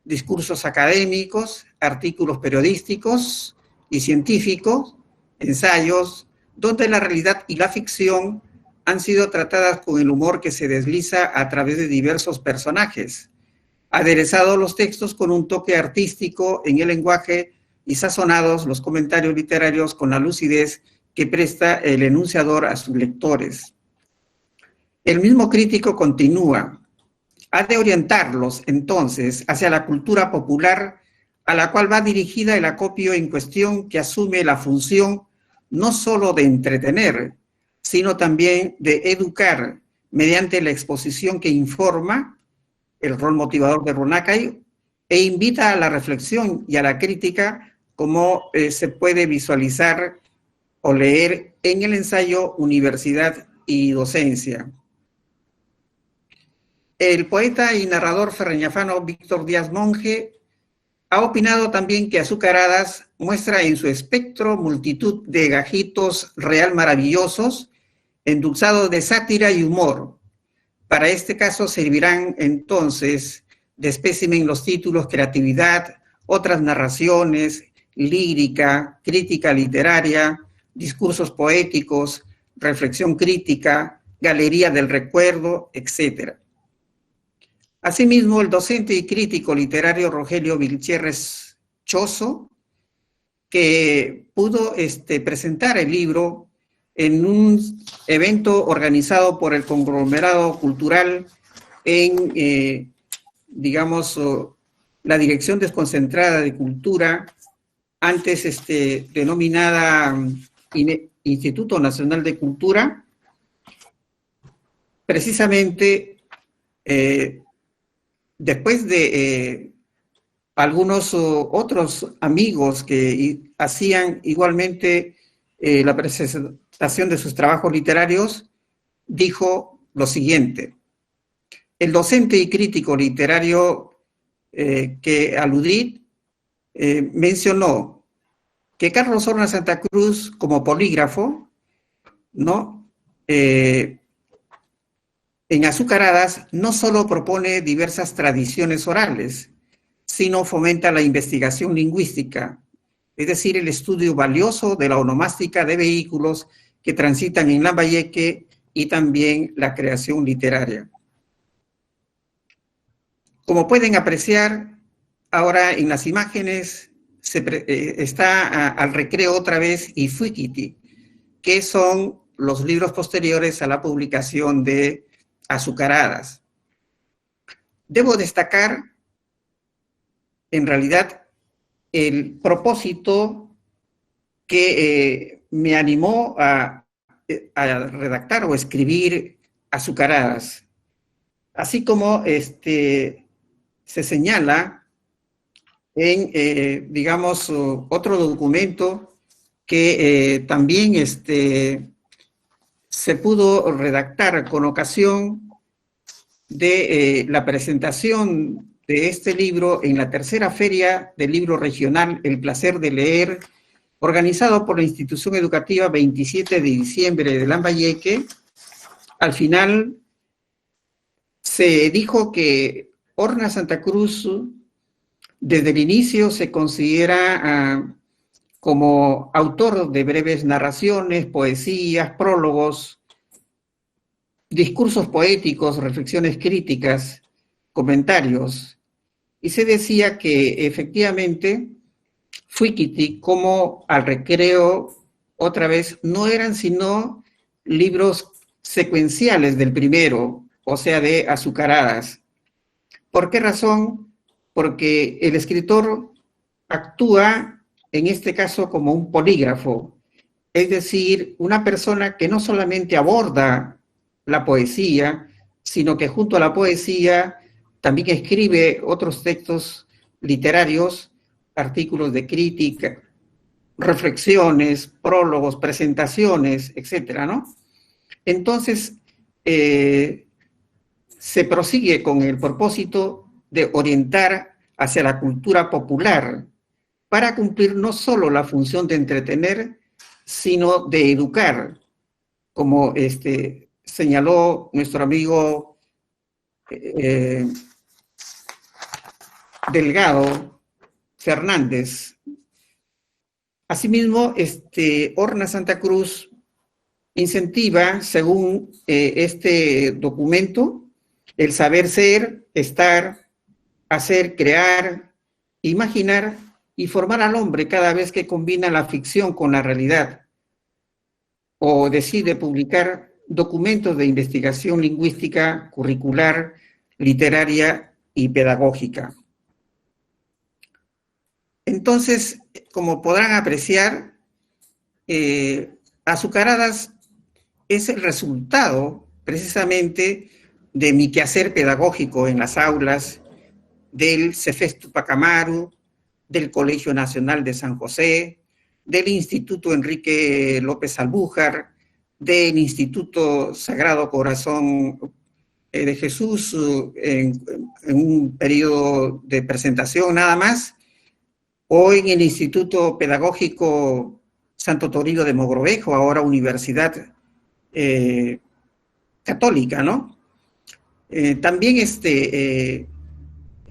discursos académicos, artículos periodísticos y científicos, ensayos, donde la realidad y la ficción han sido tratadas con el humor que se desliza a través de diversos personajes, aderezados los textos con un toque artístico en el lenguaje y sazonados los comentarios literarios con la lucidez que presta el enunciador a sus lectores. El mismo crítico continúa: ha de orientarlos, entonces, hacia la cultura popular a la cual va dirigida el acopio en cuestión, que asume la función no solo de entretener, sino también de educar mediante la exposición que informa, el rol motivador de Runacay, e invita a la reflexión y a la crítica, como se puede visualizar o leer en el ensayo Universidad y Docencia. El poeta y narrador ferreñafano Víctor Díaz Monge ha opinado también que Azucaradas muestra en su espectro multitud de gajitos real maravillosos, endulzados de sátira y humor. Para este caso servirán entonces de espécimen los títulos Creatividad, Otras narraciones, Lírica, Crítica literaria, Discursos poéticos, Reflexión crítica, Galería del recuerdo, etc. Asimismo, el docente y crítico literario Rogelio Vilcherres Choso, que pudo presentar el libro en un evento organizado por el conglomerado cultural en, la Dirección Desconcentrada de Cultura, antes denominada Instituto Nacional de Cultura, precisamente después de algunos otros amigos que hacían igualmente la presentación de sus trabajos literarios, dijo lo siguiente: el docente y crítico literario que aludí mencionó que Carlos Horna Santa Cruz, como polígrafo, ¿no?, en Azucaradas no solo propone diversas tradiciones orales, sino fomenta la investigación lingüística, es decir, el estudio valioso de la onomástica de vehículos que transitan en Lambayeque y también la creación literaria. Como pueden apreciar, ahora en las imágenes está al recreo otra vez y Fuikiti, que son los libros posteriores a la publicación de Azucaradas. Debo destacar, en realidad, el propósito que me animó a redactar o escribir Azucaradas. Así como se señala en, digamos, otro documento que también se pudo redactar con ocasión de la presentación de este libro en la tercera feria del libro regional El Placer de Leer, organizado por la institución educativa 27 de diciembre de Lambayeque. Al final se dijo que Horna Santa Cruz desde el inicio se considera como autor de breves narraciones, poesías, prólogos, discursos poéticos, reflexiones críticas, comentarios. Y se decía que efectivamente Fuiquiti, como Al Recreo, otra vez, no eran sino libros secuenciales del primero, o sea, de Azucaradas. ¿Por qué razón? Porque el escritor actúa, en este caso, como un polígrafo, es decir, una persona que no solamente aborda la poesía, sino que junto a la poesía también escribe otros textos literarios, artículos de crítica, reflexiones, prólogos, presentaciones, etcétera, ¿no? Entonces, se prosigue con el propósito de orientar hacia la cultura popular para cumplir no solo la función de entretener, sino de educar, como señaló nuestro amigo Delgado Fernández. Asimismo, Horna Santa Cruz incentiva, según este documento, el saber ser, estar, hacer, crear, imaginar y formar al hombre cada vez que combina la ficción con la realidad o decide publicar documentos de investigación lingüística, curricular, literaria y pedagógica. Entonces, como podrán apreciar, Azucaradas es el resultado precisamente de mi quehacer pedagógico en las aulas del CEFES Tupac Amaru, del Colegio Nacional de San José, del Instituto Enrique López Albújar, del Instituto Sagrado Corazón de Jesús en un periodo de presentación nada más, o en el Instituto Pedagógico Santo Toribio de Mogrovejo, ahora Universidad Católica, ¿no? También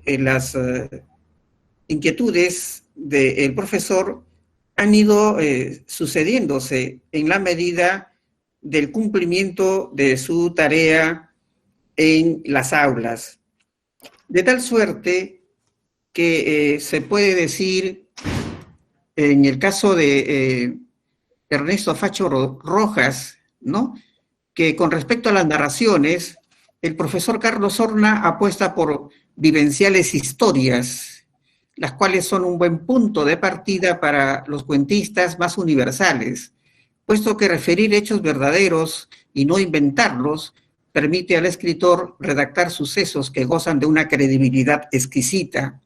las inquietudes del profesor han ido sucediéndose en la medida del cumplimiento de su tarea en las aulas. De tal suerte que se puede decir, en el caso de Ernesto Facho Rojas, ¿no?, que con respecto a las narraciones, el profesor Carlos Horna apuesta por vivenciales historias, las cuales son un buen punto de partida para los cuentistas más universales, puesto que referir hechos verdaderos y no inventarlos permite al escritor redactar sucesos que gozan de una credibilidad exquisita.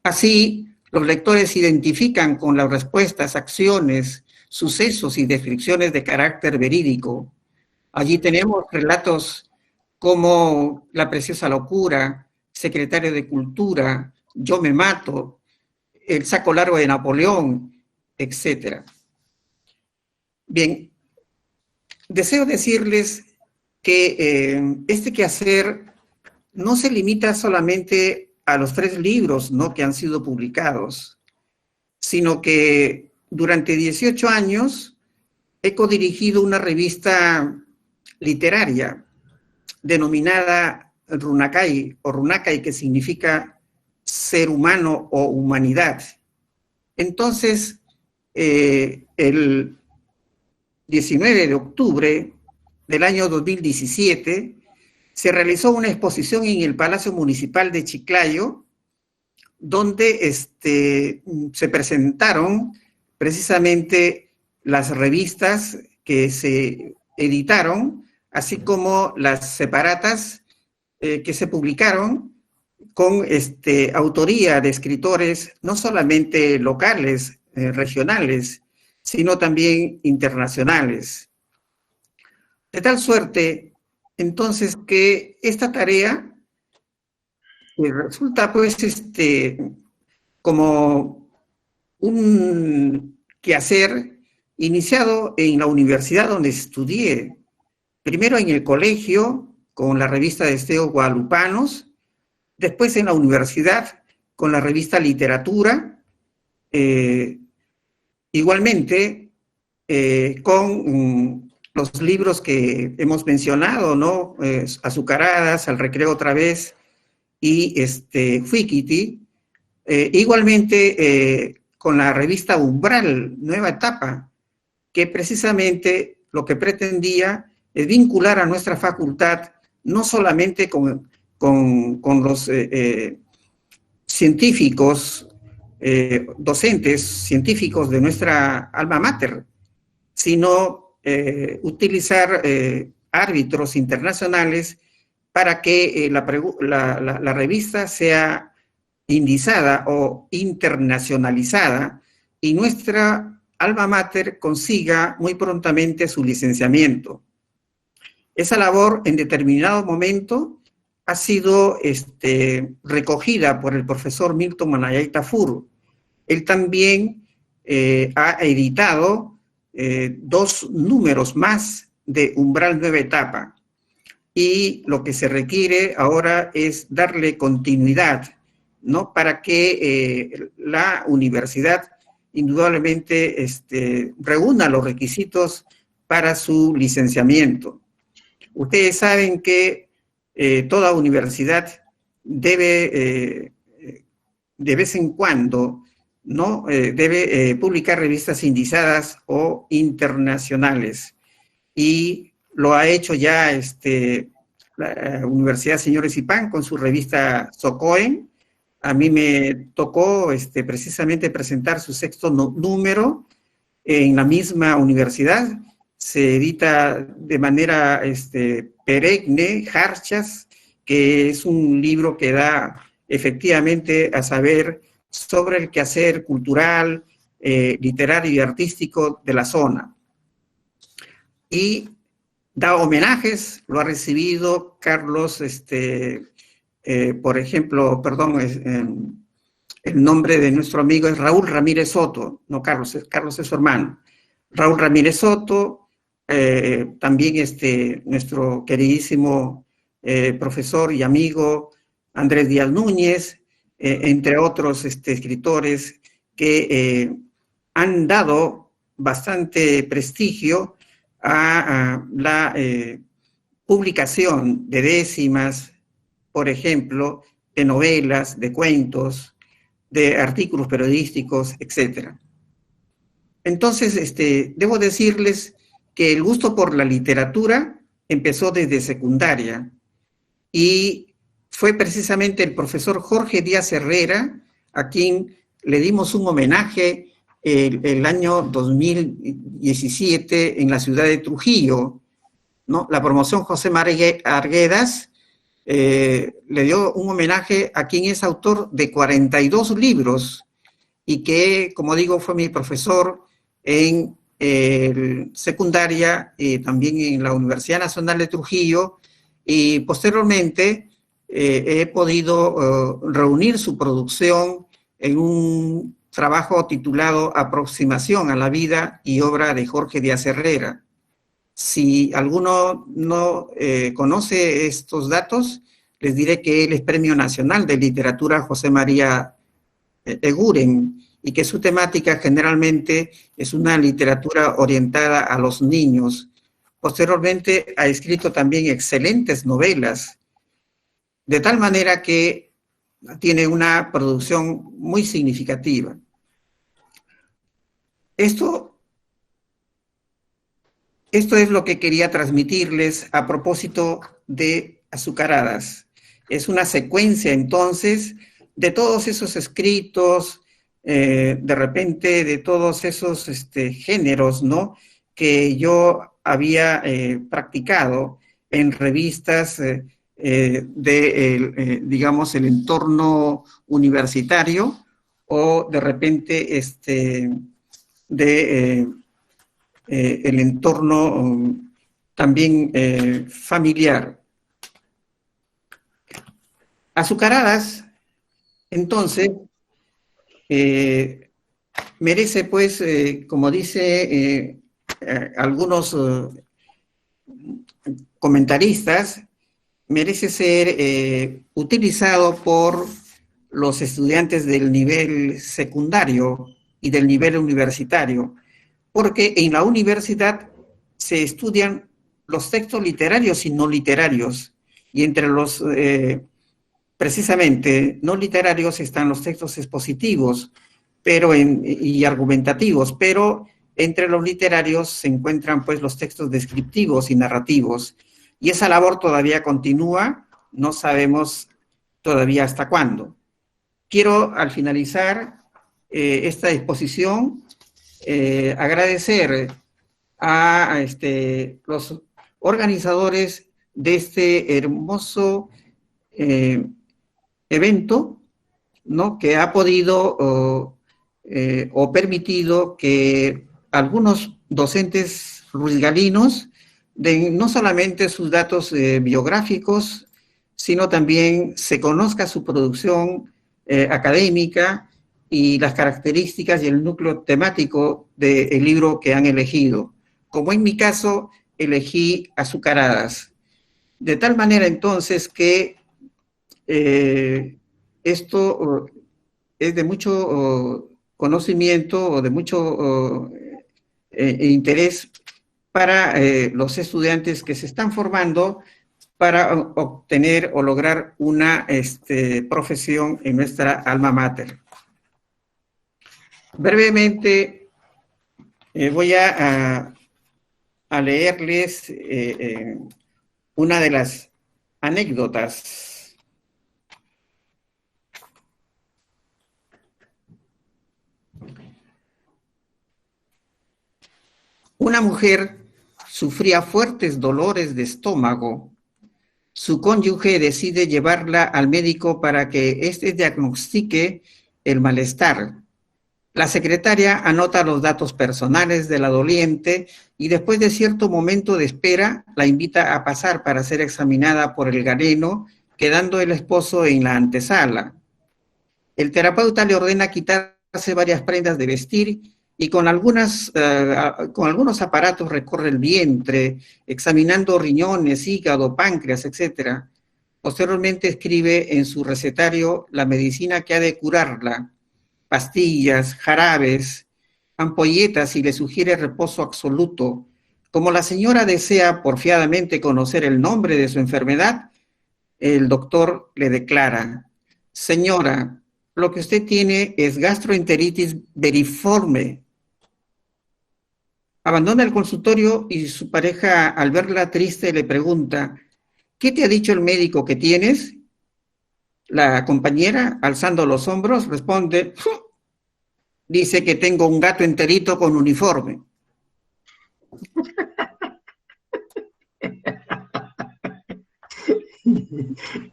Así, los lectores se identifican con las respuestas, acciones, sucesos y descripciones de carácter verídico. Allí tenemos relatos como La Preciosa Locura, Secretario de Cultura, Yo me mato, El saco largo de Napoleón, etc. Bien, deseo decirles que este quehacer no se limita solamente a los 3 libros, ¿no?, que han sido publicados, sino que durante 18 años he codirigido una revista literaria denominada Runacay, o Runacay, que significa ser humano o humanidad. Entonces, el 19 de octubre del año 2017, se realizó una exposición en el Palacio Municipal de Chiclayo, donde se presentaron precisamente las revistas que se editaron, así como las separatas que se publicaron con autoría de escritores no solamente locales, regionales, sino también internacionales. De tal suerte, entonces, que esta tarea resulta, pues, como un quehacer iniciado en la universidad donde estudié, primero en el colegio, con la revista Deseos Guadalupanos, después en la universidad, con la revista Literatura, igualmente con los libros que hemos mencionado, ¿no? Azucaradas, Al recreo otra vez, y Fuikiti, igualmente con la revista Umbral, Nueva Etapa, que precisamente lo que pretendía es vincular a nuestra facultad no solamente con los científicos, docentes científicos de nuestra alma mater, sino utilizar árbitros internacionales para que la revista sea indizada o internacionalizada y nuestra alma mater consiga muy prontamente su licenciamiento. Esa labor en determinado momento ha sido recogida por el profesor Milton Manayay Tafur. Él también ha editado 2 números más de Umbral Nueva Etapa, y lo que se requiere ahora es darle continuidad, ¿no? Para que la universidad indudablemente reúna los requisitos para su licenciamiento. Ustedes saben que toda universidad debe, de vez en cuando, ¿no? Debe publicar revistas indizadas o internacionales, y lo ha hecho ya la Universidad Señor Zipán con su revista Socoen. A mí me tocó precisamente presentar su 6º número en la misma universidad. Se edita de manera perenne, Jarchas, que es un libro que da efectivamente a saber sobre el quehacer cultural, literario y artístico de la zona. Y da homenajes, lo ha recibido Carlos, por ejemplo, perdón, el nombre de nuestro amigo es Raúl Ramírez Soto, no Carlos, Carlos es su hermano. Raúl Ramírez Soto, también nuestro queridísimo profesor y amigo Andrés Díaz Núñez, entre otros escritores que han dado bastante prestigio a la publicación de décimas, por ejemplo, de novelas, de cuentos, de artículos periodísticos, etc. Entonces, debo decirles que el gusto por la literatura empezó desde secundaria, y fue precisamente el profesor Jorge Díaz Herrera a quien le dimos un homenaje el año 2017 en la ciudad de Trujillo, ¿no? La promoción José María Arguedas le dio un homenaje a quien es autor de 42 libros y que, como digo, fue mi profesor en secundaria, también en la Universidad Nacional de Trujillo, y posteriormente he podido reunir su producción en un trabajo titulado Aproximación a la vida y obra de Jorge Díaz Herrera. Si alguno no conoce estos datos, les diré que él es Premio Nacional de Literatura José María Eguren, y que su temática generalmente es una literatura orientada a los niños. Posteriormente ha escrito también excelentes novelas, de tal manera que tiene una producción muy significativa. Esto Esto es lo que quería transmitirles a propósito de Azucaradas. Es una secuencia, entonces, de todos esos escritos, de repente de todos esos géneros, ¿no?, que yo había practicado en revistas digamos, el entorno universitario, o de repente de el entorno también familiar. Azucaradas, entonces, merece, pues, como dice algunos comentaristas, merece ser utilizado por los estudiantes del nivel secundario y del nivel universitario, porque en la universidad se estudian los textos literarios y no literarios, y entre los precisamente no literarios están los textos expositivos y argumentativos, pero entre los literarios se encuentran pues los textos descriptivos y narrativos, y esa labor todavía continúa, no sabemos todavía hasta cuándo. Quiero, al finalizar esta exposición, agradecer a los organizadores de este hermoso evento, ¿no?, que ha podido o permitido que algunos docentes luisgalinos den no solamente sus datos biográficos, sino también se conozca su producción académica y las características y el núcleo temático del libro que han elegido. Como en mi caso, elegí Azucaradas. De tal manera, entonces, que esto es de mucho conocimiento o de mucho interés para los estudiantes que se están formando para obtener o lograr una profesión en nuestra alma mater. Brevemente voy a leerles una de las anécdotas. Una mujer sufría fuertes dolores de estómago. Su cónyuge decide llevarla al médico para que éste diagnostique el malestar. La secretaria anota los datos personales de la doliente y después de cierto momento de espera la invita a pasar para ser examinada por el galeno, quedando el esposo en la antesala. El terapeuta le ordena quitarse varias prendas de vestir y con algunos aparatos recorre el vientre, examinando riñones, hígado, páncreas, etc. Posteriormente escribe en su recetario la medicina que ha de curarla, pastillas, jarabes, ampolletas, y le sugiere reposo absoluto. Como la señora desea porfiadamente conocer el nombre de su enfermedad, el doctor le declara: señora, lo que usted tiene es gastroenteritis veriforme. Abandona el consultorio y su pareja, al verla triste, le pregunta: ¿qué te ha dicho el médico que tienes? La compañera, alzando los hombros, responde: dice que tengo un gato enterito con uniforme.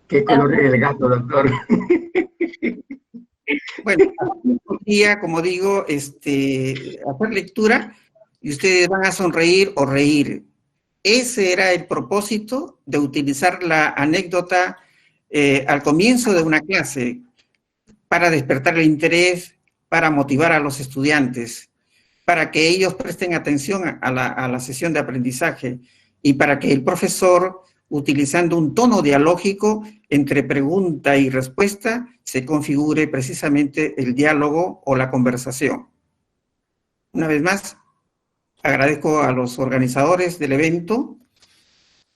¿Qué color es el gato, doctor? Bueno, podría, como digo, hacer lectura y ustedes van a sonreír o reír. Ese era el propósito de utilizar la anécdota al comienzo de una clase, para despertar el interés, para motivar a los estudiantes, para que ellos presten atención a la sesión de aprendizaje y para que el profesor, utilizando un tono dialógico entre pregunta y respuesta, se configure precisamente el diálogo o la conversación. Una vez más, agradezco a los organizadores del evento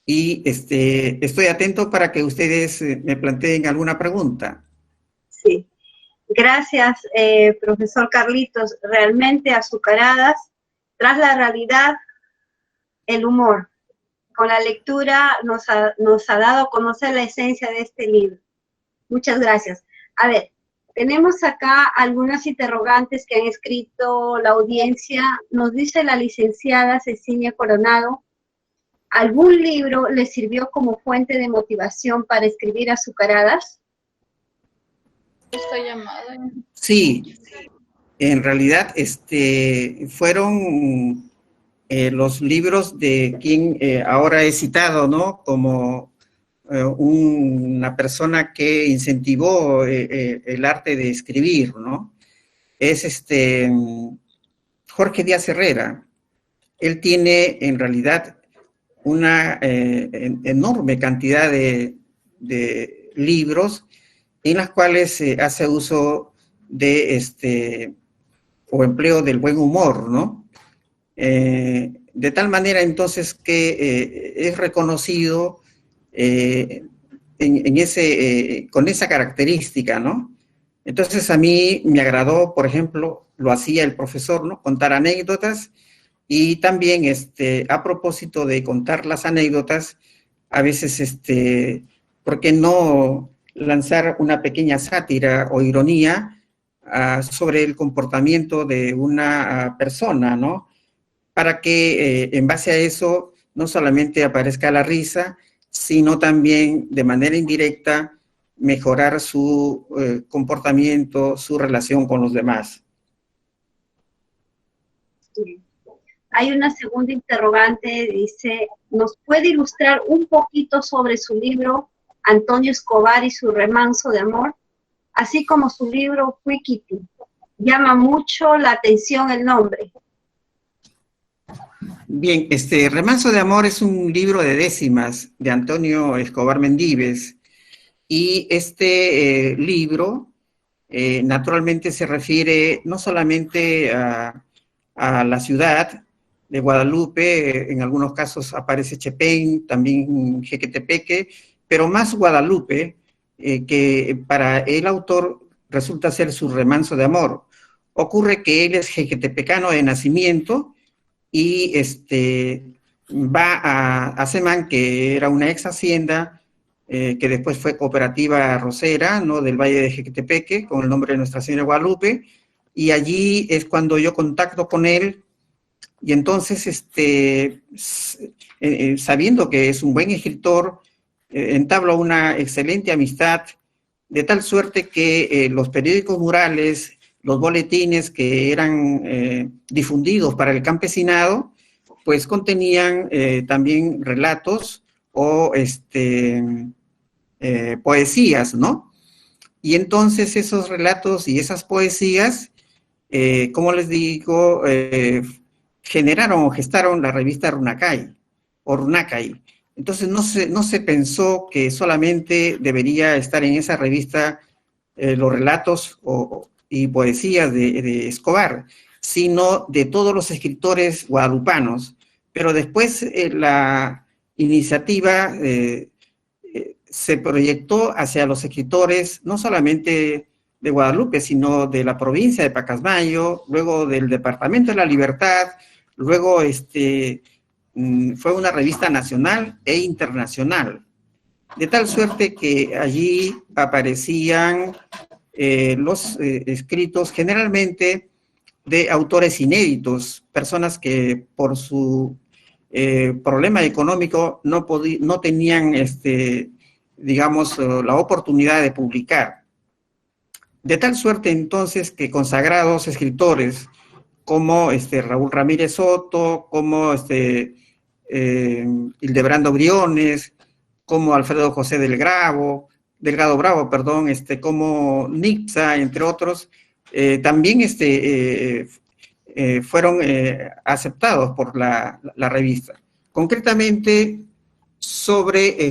y estoy atento para que ustedes me planteen alguna pregunta. Sí, gracias, profesor Carlitos. Realmente Azucaradas, tras la realidad, el humor. Con la lectura nos ha dado a conocer la esencia de este libro. Muchas gracias. A ver, tenemos acá algunas interrogantes que han escrito la audiencia. Nos dice la licenciada Cecilia Coronado, ¿algún libro le sirvió como fuente de motivación para escribir Azucaradas? Esta llamada. Sí, en realidad fueron los libros de quien ahora he citado, ¿no? Como una persona que incentivó el arte de escribir, ¿no? Es Jorge Díaz Herrera. Él tiene en realidad una enorme cantidad de libros en las cuales hace uso de o empleo del buen humor, ¿no? De tal manera entonces que es reconocido con esa característica, ¿no? Entonces a mí me agradó, por ejemplo, lo hacía el profesor, ¿no? Contar anécdotas, y también a propósito de contar las anécdotas, a veces, ¿por qué no lanzar una pequeña sátira o ironía sobre el comportamiento de una persona, ¿no? Para que en base a eso no solamente aparezca la risa, sino también de manera indirecta mejorar su comportamiento, su relación con los demás. Sí. Hay una segunda interrogante, dice, ¿nos puede ilustrar un poquito sobre su libro Antonio Escobar y su remanso de amor, así como su libro Huiquiti? Llama mucho la atención el nombre. Bien, Remanso de Amor es un libro de décimas de Antonio Escobar Mendívez, y este libro naturalmente se refiere no solamente a la ciudad de Guadalupe, en algunos casos aparece Chepén, también Jequetepeque, pero más Guadalupe, que para el autor resulta ser su remanso de amor. Ocurre que él es jequetepecano de nacimiento, y va a Semán, que era una ex hacienda, que después fue Cooperativa Arrocera, ¿no? Del Valle de Jequetepeque, con el nombre de Nuestra Señora de Guadalupe, y allí es cuando yo contacto con él, y entonces, sabiendo que es un buen escritor, entablo una excelente amistad, de tal suerte que los periódicos murales, los boletines que eran difundidos para el campesinado, pues contenían también relatos o poesías, ¿no? Y entonces esos relatos y esas poesías, como les digo, generaron o gestaron la revista Runacay, o Runacay. Entonces no se pensó que solamente debería estar en esa revista los relatos y poesías de Escobar, sino de todos los escritores guadalupanos. Pero después la iniciativa se proyectó hacia los escritores, no solamente de Guadalupe, sino de la provincia de Pacasmayo, luego del Departamento de la Libertad, luego fue una revista nacional e internacional, de tal suerte que allí aparecían los escritos generalmente de autores inéditos, personas que por su problema económico no tenían, digamos, la oportunidad de publicar. De tal suerte entonces que consagrados escritores como Raúl Ramírez Soto, como Hildebrando Briones, como Alfredo José Delgado Bravo, perdón, como Nixa, entre otros, también fueron aceptados por la revista. Concretamente, sobre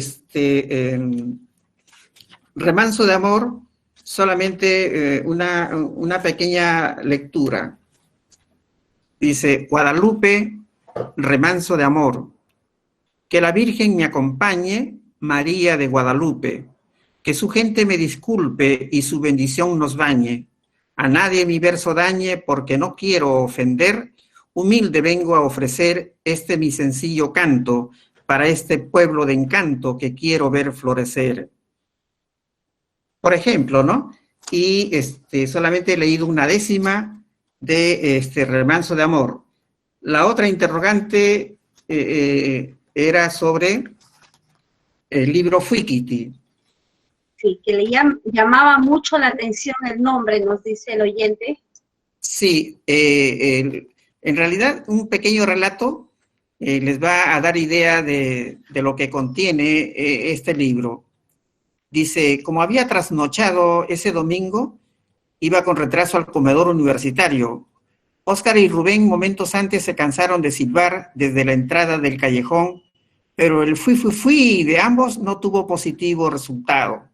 Remanso de Amor, solamente una pequeña lectura. Dice: Guadalupe, remanso de amor. Que la Virgen me acompañe, María de Guadalupe. Que su gente me disculpe y su bendición nos bañe. A nadie mi verso dañe, porque no quiero ofender humilde vengo a ofrecer este mi sencillo canto para este pueblo de encanto que quiero ver florecer. Por ejemplo, ¿no? Y solamente he leído una décima de Remanso de Amor. La otra interrogante era sobre el libro Fuikiti. Sí, que le llamaba mucho la atención el nombre, nos dice el oyente. Sí, en realidad un pequeño relato les va a dar idea de lo que contiene este libro. Dice, como había trasnochado ese domingo, iba con retraso al comedor universitario. Óscar y Rubén momentos antes se cansaron de silbar desde la entrada del callejón, pero el fui de ambos no tuvo positivo resultado.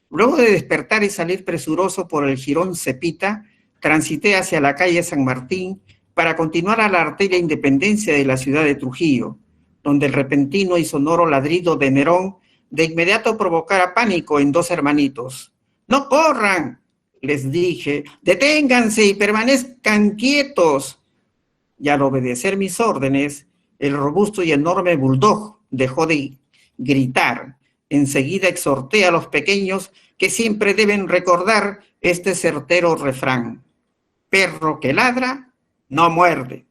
Luego de despertar y salir presuroso por el jirón Cepita, transité hacia la calle San Martín para continuar a la arteria Independencia de la ciudad de Trujillo, donde el repentino y sonoro ladrido de Nerón de inmediato provocara pánico en dos hermanitos. ¡No corran!, les dije, deténganse y permanezcan quietos. Y al obedecer mis órdenes, el robusto y enorme bulldog dejó de gritar. Enseguida exhorté a los pequeños que siempre deben recordar este certero refrán: perro que ladra, no muerde.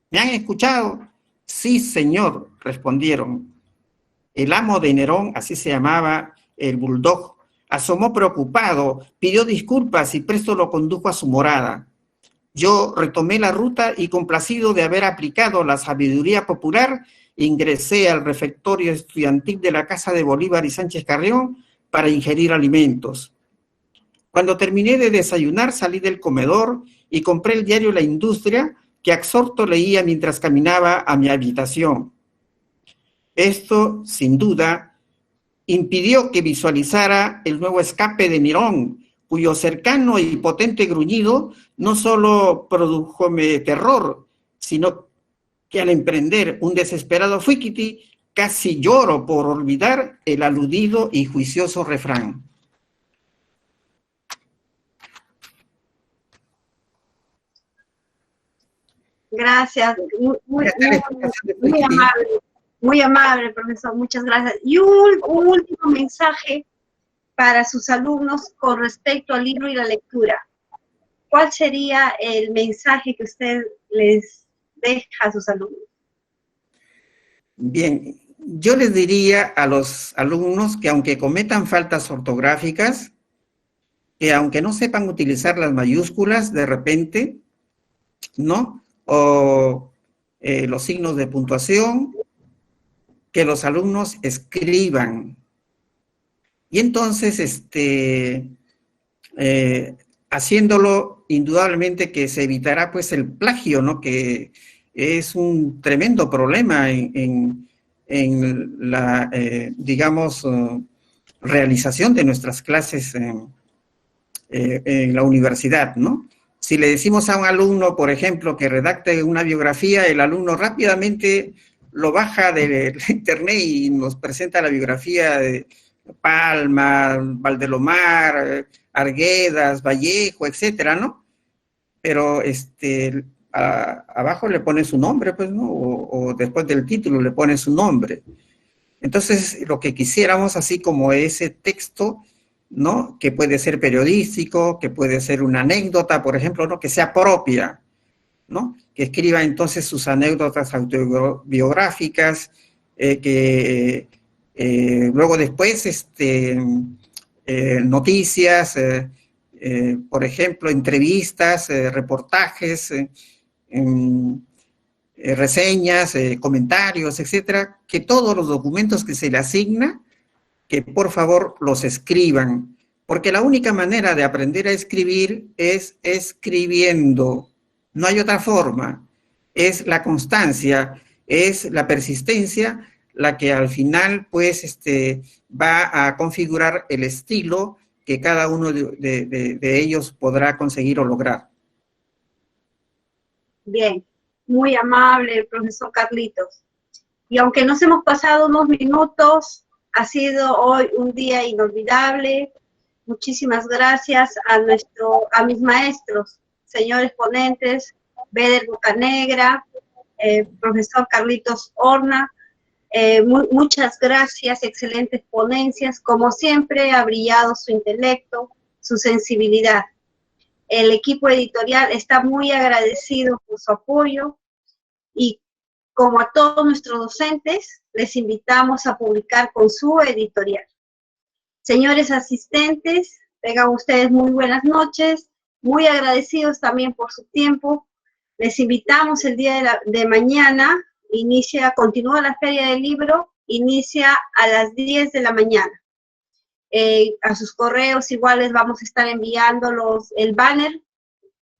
¿Me han escuchado? Sí, señor, respondieron. El amo de Nerón, así se llamaba el bulldog, asomó preocupado, pidió disculpas y presto lo condujo a su morada. Yo retomé la ruta y, complacido de haber aplicado la sabiduría popular, ingresé al refectorio estudiantil de la Casa de Bolívar y Sánchez Carrión para ingerir alimentos. Cuando terminé de desayunar, salí del comedor y compré el diario La Industria, que absorto leía mientras caminaba a mi habitación. Esto, sin duda, impidió que visualizara el nuevo escape de Nerón, cuyo cercano y potente gruñido no solo produjóme terror, sino que al emprender un desesperado fuikiti, casi lloro por olvidar el aludido y juicioso refrán. Gracias, muy amable, profesor, muchas gracias. Y un último mensaje para sus alumnos con respecto al libro y la lectura. ¿Cuál sería el mensaje que usted les deja a sus alumnos? Bien, yo les diría a los alumnos que aunque cometan faltas ortográficas, que aunque no sepan utilizar las mayúsculas de repente, ¿no? O los signos de puntuación, que los alumnos escriban. Y entonces, haciéndolo, indudablemente que se evitará pues el plagio, ¿no? Que es un tremendo problema en la, digamos, realización de nuestras clases en la universidad, ¿no? Si le decimos a un alumno, por ejemplo, que redacte una biografía, el alumno rápidamente lo baja de internet y nos presenta la biografía de Palma, Valdelomar, Arguedas, Vallejo, etcétera, ¿no? Pero abajo le pone su nombre, pues, ¿no? O después del título le pone su nombre. Entonces, lo que quisiéramos, así como ese texto, ¿no? Que puede ser periodístico, que puede ser una anécdota, por ejemplo, ¿no? Que sea propia, ¿no? Que escriba entonces sus anécdotas autobiográficas, que luego después, noticias, por ejemplo, entrevistas, reportajes, reseñas, comentarios, etcétera, que todos los documentos que se le asigna, que por favor los escriban, porque la única manera de aprender a escribir es escribiendo, no hay otra forma, es la constancia, es la persistencia, la que al final pues va a configurar el estilo que cada uno de ellos podrá conseguir o lograr. Bien, muy amable, profesor Carlitos. Y aunque nos hemos pasado unos minutos, ha sido hoy un día inolvidable. Muchísimas gracias a mis maestros, señores ponentes, Beder Bocanegra, profesor Carlitos Horna. Muchas gracias, excelentes ponencias. Como siempre, ha brillado su intelecto, su sensibilidad. El equipo editorial está muy agradecido por su apoyo y, como a todos nuestros docentes, les invitamos a publicar con su editorial. Señores asistentes, tengan ustedes muy buenas noches, muy agradecidos también por su tiempo. Les invitamos el día de mañana, continúa la Feria del Libro, inicia a las 10 de la mañana. A sus correos igual les vamos a estar enviando el banner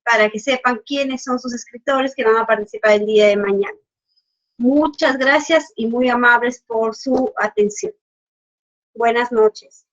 para que sepan quiénes son sus escritores que van a participar el día de mañana. Muchas gracias y muy amables por su atención. Buenas noches.